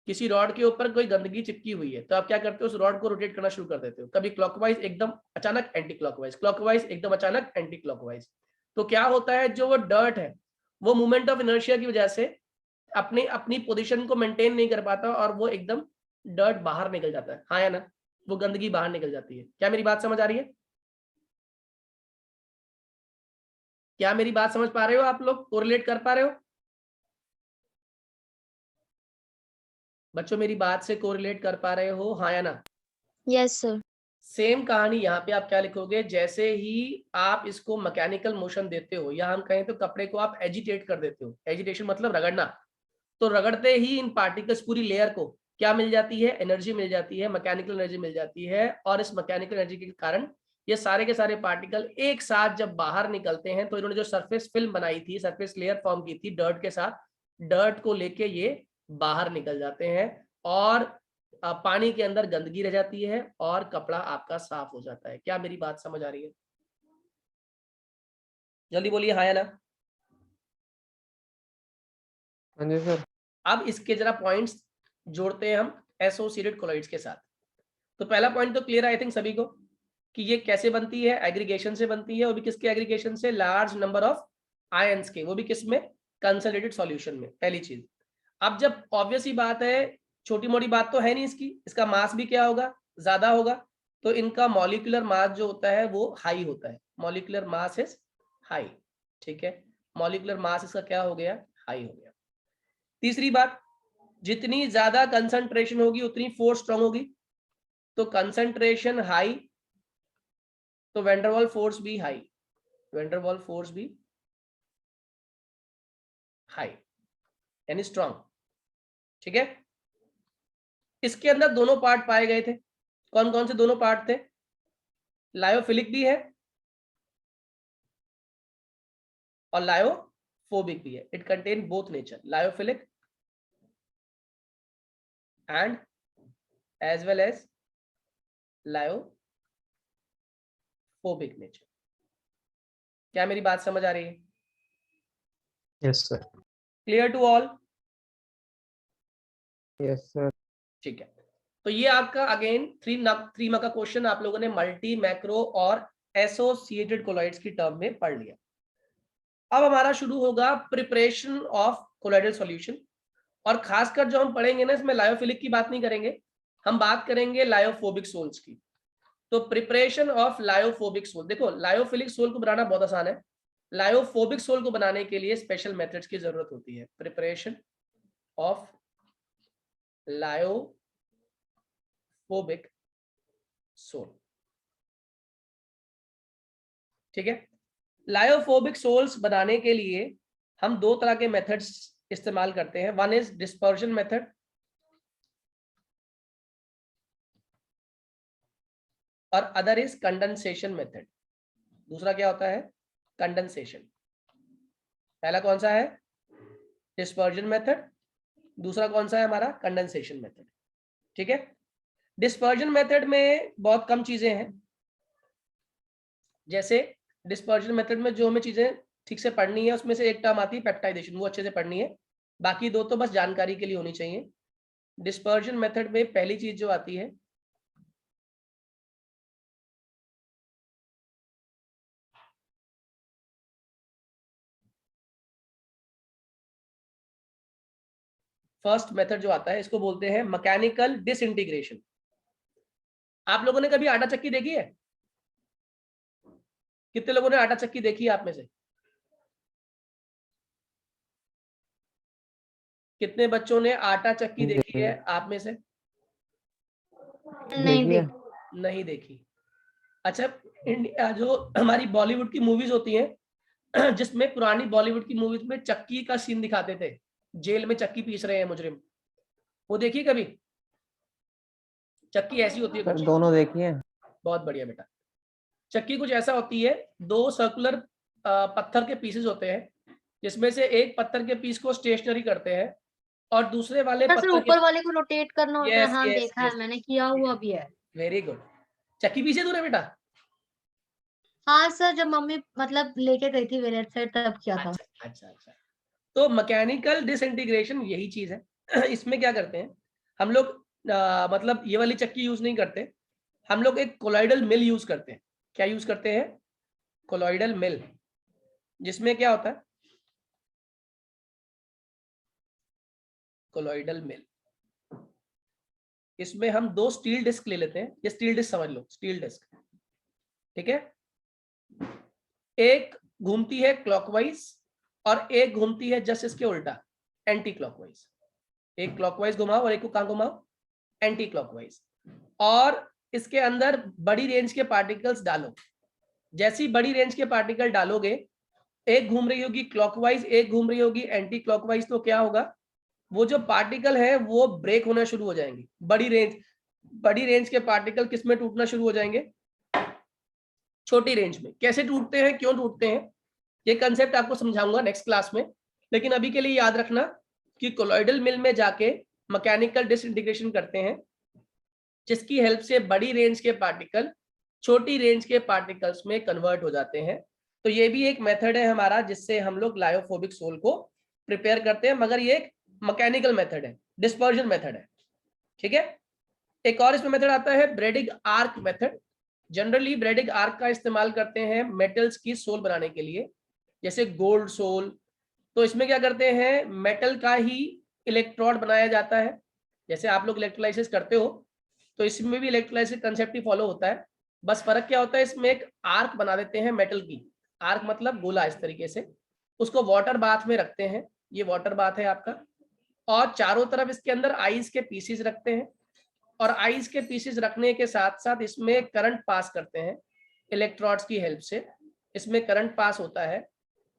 किसी रॉड के ऊपर कोई गंदगी चिपकी हुई है, तो आप क्या करते हो? उस रॉड को रोटेट करना शुरू कर देते हो, कभी क्लॉकवाइज एकदम अचानक एंटी क्लॉकवाइज, क्लॉकवाइज एकदम अचानक एंटी क्लॉकवाइज। तो क्या होता है, जो वो डर्ट है वो मूवमेंट ऑफ इनर्शिया की वजह से अपनी अपनी पोजीशन को मेंटेन नहीं कर पाता और वो एकदम डर्ट बाहर निकल जाता है। हाँ या ना? वो गंदगी बाहर निकल जाती है। क्या मेरी बात समझ आ रही है? क्या मेरी बात समझ पा रहे हो आप लोग? कोरिलेट कर पा रहे हो बच्चों? मेरी बात से कोरिलेट कर पा रहे हो? हाँ या ना? Yes, sir. सेम कहानी यहाँ पे आप क्या लिखोगे? जैसे ही आप इसको मैकेनिकल मोशन देते हो, या हम कहें तो कपड़े को आप एजिटेट कर देते हो, एजिटेशन मतलब रगड़ना, तो रगड़ते ही इन पार्टिकल्स, पूरी लेयर को क्या मिल जाती है? एनर्जी मिल जाती है, मैकेनिकल एनर्जी मिल जाती है। और इस मैकेनिकल एनर्जी के कारण ये सारे के सारे पार्टिकल एक साथ जब बाहर निकलते हैं तो इन्होंने जो सरफेस फिल्म बनाई थी, सरफेस लेयर फॉर्म की थी डर्ट के साथ, डर्ट को लेके ये बाहर निकल जाते हैं और पानी के अंदर गंदगी रह जाती है और कपड़ा आपका साफ हो जाता है। क्या मेरी बात समझ आ रही है? जल्दी बोलिए हाँ या ना? हाँ जी सर। अब इसके जरा पॉइंट्स जोड़ते हैं हम एसोसिएटेड कोलॉइड्स के साथ। तो पहला पॉइंट तो क्लियर आई थिंक सभी को कि ये कैसे बनती है? एग्रीगेशन से बनती है, वो भी किसके एग्रीगेशन से? लार्ज नंबर ऑफ आयंस के, वो भी किसमें? कंसंट्रेटेड सॉल्यूशन में। पहली चीज। अब जब ऑब्वियस ही बात है, छोटी मोटी बात तो है नहीं इसकी, इसका मास भी क्या होगा? ज्यादा होगा, तो इनका मॉलिक्यूलर मास जो होता है वो हाई होता है। Molecular mass is high. ठीक है, मॉलिक्यूलर मास इसका क्या हो गया? हाई हो गया। तीसरी बात, जितनी ज्यादा कंसंट्रेशन होगी उतनी फोर्स स्ट्रांग होगी, तो कंसंट्रेशन हाई तो वेंडरवॉल फोर्स भी हाई, वेंडरवॉल फोर्स भी हाई यानी स्ट्रांग। ठीक है, इसके अंदर दोनों पार्ट पाए गए थे। कौन कौन से दोनों पार्ट थे? लायोफिलिक भी है और लायोफोबिक भी है। It contain both nature, lyophilic and as well as lyophobic nature. क्या मेरी बात समझ आ रही है? Yes sir. Clear to all? Yes sir. ठीक है, तो ये आपका अगेन 3 मार्क का क्वेश्चन आप लोगों ने मल्टी, मैक्रो और एसोसिएटेड कोलॉइड्स की टर्म में पढ़ लिया। अब हमारा शुरू होगा प्रिपरेशन ऑफ कोलॉइडल सॉल्यूशन, और खासकर जो हम पढ़ेंगे ना, इसमें लायोफिलिक की बात नहीं करेंगे, हम बात करेंगे लायोफोबिक सोल्स की। तो प्रिपरेशन ऑफ लायोफोबिक सोल, देखो लायोफिलिक सोल को बनाना बहुत आसान है, लायोफोबिक सोल को बनाने के लिए स्पेशल मेथड्स की जरूरत होती है। प्रिपरेशन ऑफ लायोफोबिक सोल, ठीक है। लायोफोबिक सोल्स बनाने के लिए हम दो तरह के मेथड्स इस्तेमाल करते हैं। वन इज डिस्पर्जन मेथड और अदर इज कंडेंसेशन मेथड। दूसरा क्या होता है? कंडेंसेशन। पहला कौन सा है? Dispersion method. दूसरा कौन सा है हमारा? कंडेंसेशन मेथड, ठीक है। डिस्पर्जन मेथड में बहुत कम चीजें हैं, जैसे डिस्पर्जन मेथड में जो हमें चीजें ठीक से पढ़नी है उसमें से एक टर्म आती है पेप्टाइडेशन, वो अच्छे से पढ़नी है, बाकी दो तो बस जानकारी के लिए होनी चाहिए। डिस्पर्जन मेथड में पहली चीज जो आती है फर्स्ट मेथड जो आता है, इसको बोलते हैं मैकेनिकल डिसइंटीग्रेशन। आप लोगों ने कभी आटा चक्की देखी है? कितने लोगों ने आटा चक्की देखी है आप में से? कितने बच्चों ने आटा चक्की देखी है आप में से? नहीं देखिए। देख नहीं देखी। अच्छा, इंडिया जो हमारी बॉलीवुड की मूवीज होती हैं, जिसमें पुरानी बॉलीवुड की मूवीज में चक्की का सीन दिखाते थे, जेल में चक्की पीस रहे हैं मुजरिम, वो देखी कभी? चक्की ऐसी होती है सर कुछ, दोनों देखिए। बहुत बढ़िया बेटा। चक्की कुछ ऐसा होती है, दो सर्कुलर पत्थर के पीसेस होते हैं, जिसमें से एक पत्थर के पीस को स्टेशनरी करते हैं और दूसरे वाले सर, पत्थर के ऊपर वाले को रोटेट करना होता है। यस हाँ यस देखा यस, है मैंने, किया हुआ भी है। Very good. चक्की पीछे तूने बेटा? हाँ सर, जब मम्मी मतलब लेके गई थी वेलेट साइड तब किया था। अच्छा अच्छा अच्छा। तो मैकेनिकल डिसइंटीग्रेशन यही चीज है। इसमें क्या करते हैं हम लोग, मतलब ये वाली चक्की यूज नहीं करते, हम लोग एक कोलॉइडल मिल यूज करते हैं। क्या यूज करते हैं? कोलॉइडल मिल। जिसमें क्या होता है? कोलॉइडल मिल, इसमें हम दो स्टील डिस्क ले लेते हैं। ये स्टील डिस्क समझ लो, स्टील डिस्क, ठीक है। एक घूमती है क्लॉकवाइज और एक घूमती है जस्ट इसके उल्टा, एंटी क्लॉकवाइज। एक क्लॉकवाइज घुमाओ और एक को कहां घुमाओ? Anti clockwise. और इसके अंदर बड़ी रेंज के पार्टिकल्स डालो। जैसी बड़ी रेंज के पार्टिकल डालोगे, एक घूम रही होगी क्लॉकवाइज, एक घूम रही होगी एंटी क्लॉकवाइज, तो क्या होगा? वो जो पार्टिकल है वो ब्रेक होना शुरू हो जाएंगे। बड़ी रेंज के पार्टिकल किस में टूटना शुरू हो जाएंगे? छोटी रेंज में। कैसे टूटते हैं, क्यों टूटते हैं, ये कंसेप्ट आपको समझाऊंगा नेक्स्ट क्लास में। लेकिन अभी के लिए याद रखना कि कोलॉइडल मिल में जाके मैकेनिकल डिसइंटीग्रेशन करते हैं, जिसकी हेल्प से बड़ी रेंज के पार्टिकल छोटी रेंज के पार्टिकल्स में कन्वर्ट हो जाते हैं। तो ये भी एक मेथड है हमारा, जिससे हम लोग लायोफोबिक सोल को प्रिपेयर करते हैं, मगर ये एक मैकेनिकल मेथड है, डिस्पर्जन मेथड है, ठीक है। एक और इसमें मेथड आता है ब्रेडिग आर्क मेथड। जनरली ब्रेडिग आर्क का इस्तेमाल करते हैं मेटल्स की सोल बनाने के लिए, जैसे गोल्ड सोल। तो इसमें क्या करते हैं, मेटल का ही इलेक्ट्रोड बनाया जाता है। जैसे आप लोग इलेक्ट्रोलाइसिस करते हो, तो इसमें भी इलेक्ट्रोलाइसिस कंसेप्ट ही फॉलो होता है। बस फर्क क्या होता है, इसमें एक आर्क बना देते हैं मेटल की, आर्क मतलब गोला इस तरीके से, उसको वाटर बाथ में रखते हैं, ये वाटर बाथ है आपका, और चारों तरफ इसके अंदर आइस के पीसेस रखते हैं, और आइस के पीसेस रखने के साथ साथ इसमें करंट पास करते हैं इलेक्ट्रोड्स की हेल्प से। इसमें करंट पास होता है,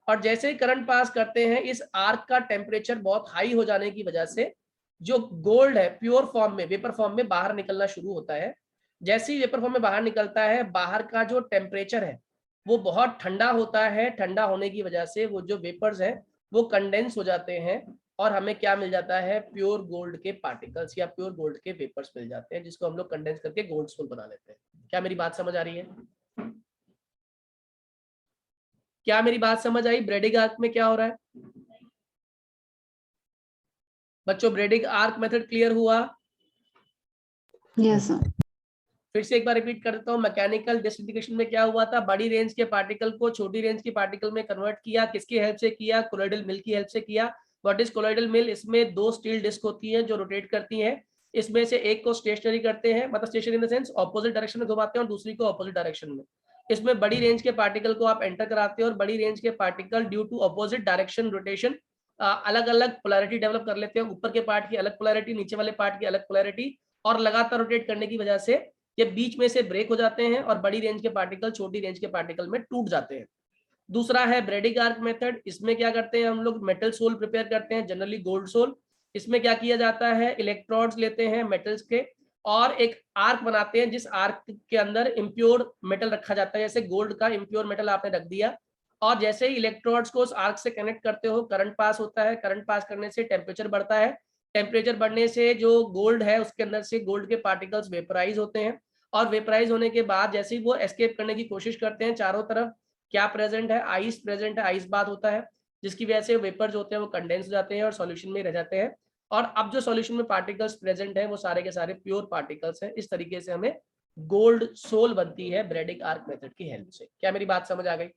और जैसे ही करंट पास करते हैं, इस आर्क का टेम्परेचर बहुत हाई हो जाने की वजह से जो गोल्ड है प्योर फॉर्म में, वेपर फॉर्म में बाहर निकलना शुरू होता है। जैसे ही वेपर फॉर्म में बाहर निकलता है, बाहर का जो टेम्परेचर है वो बहुत ठंडा होता है। ठंडा होने की वजह से वो जो वेपर्स हैं वो कंडेंस हो जाते हैं और हमें क्या मिल जाता है, प्योर गोल्ड के पार्टिकल्स या प्योर गोल्ड के वेपर्स मिल जाते हैं, जिसको हम लोग कंडेंस करके गोल्ड सोल बना लेते हैं। क्या मेरी बात समझ आ रही है? क्या मेरी बात समझ आई? ब्रेडिंग आर्क में क्या हो रहा है बच्चों? ब्रेडिंग आर्क मेथड क्लियर हुआ? Yes sir. फिर से एक बार रिपीट कर देता हूँ। मैकेनिकल डिसइंटीग्रेशन में क्या हुआ था, बड़ी रेंज के पार्टिकल को छोटी रेंज के पार्टिकल में कन्वर्ट किया। किसकी हेल्प से किया? कोलॉइडल मिल की हेल्प से किया। व्हाट इज कोलॉइडल मिल? इसमें दो स्टील डिस्क होती हैं जो रोटेट करती हैं। इसमें से एक को स्टेशनरी करते हैं, मतलब stationary in the sense opposite direction में घुमाते हैं, और दूसरी को ऑपोजिट डायरेक्शन में। इसमें बड़ी रेंज के पार्टिकल को आप एंटर कराते हो और बड़ी रेंज के particle due to opposite direction rotation अलग अलग पोलैरिटी डेवलप कर लेते हैं। ऊपर के पार्ट की अलग पोलैरिटी, नीचे वाले पार्ट की अलग पोलैरिटी, और लगातार रोटेट करने की वजह से ये बीच में से ब्रेक हो जाते हैं और बड़ी रेंज के पार्टिकल छोटी रेंज के पार्टिकल में टूट जाते हैं। दूसरा है ब्रेडिंग आर्क मेथड। इसमें क्या करते हैं हम लोग, मेटल सोल प्रिपेयर करते हैं, जनरली गोल्ड सोल। इसमें क्या किया जाता है, इलेक्ट्रोड्स लेते हैं मेटल्स के और एक आर्क बनाते हैं, जिस आर्क के अंदर इम्प्योर मेटल रखा जाता है। जैसे गोल्ड का इम्प्योर मेटल आपने रख दिया, और जैसे ही इलेक्ट्रोड्स को उस आर्क से कनेक्ट करते हो, करंट पास होता है। करंट पास करने से टेम्परेचर बढ़ता है। टेम्परेचर बढ़ने से जो गोल्ड है उसके अंदर से गोल्ड के पार्टिकल्स वेपराइज होते हैं, और वेपराइज होने के बाद जैसे ही वो एस्केप करने की कोशिश करते हैं, चारों तरफ क्या प्रेजेंट है, आइस प्रेजेंट है, आइस बात होता है, जिसकी वजह से वेपर्स होते हैं वो कंडेंस हो जाते हैं और सॉल्यूशन में रह जाते हैं। और अब जो सॉल्यूशन में पार्टिकल्स प्रेजेंट है वो सारे के सारे प्योर पार्टिकल्स हैं। इस तरीके से हमें गोल्ड सोल बनती है ब्रेडिंग आर्क मेथड की हेल्प से। क्या मेरी बात समझ आ गई?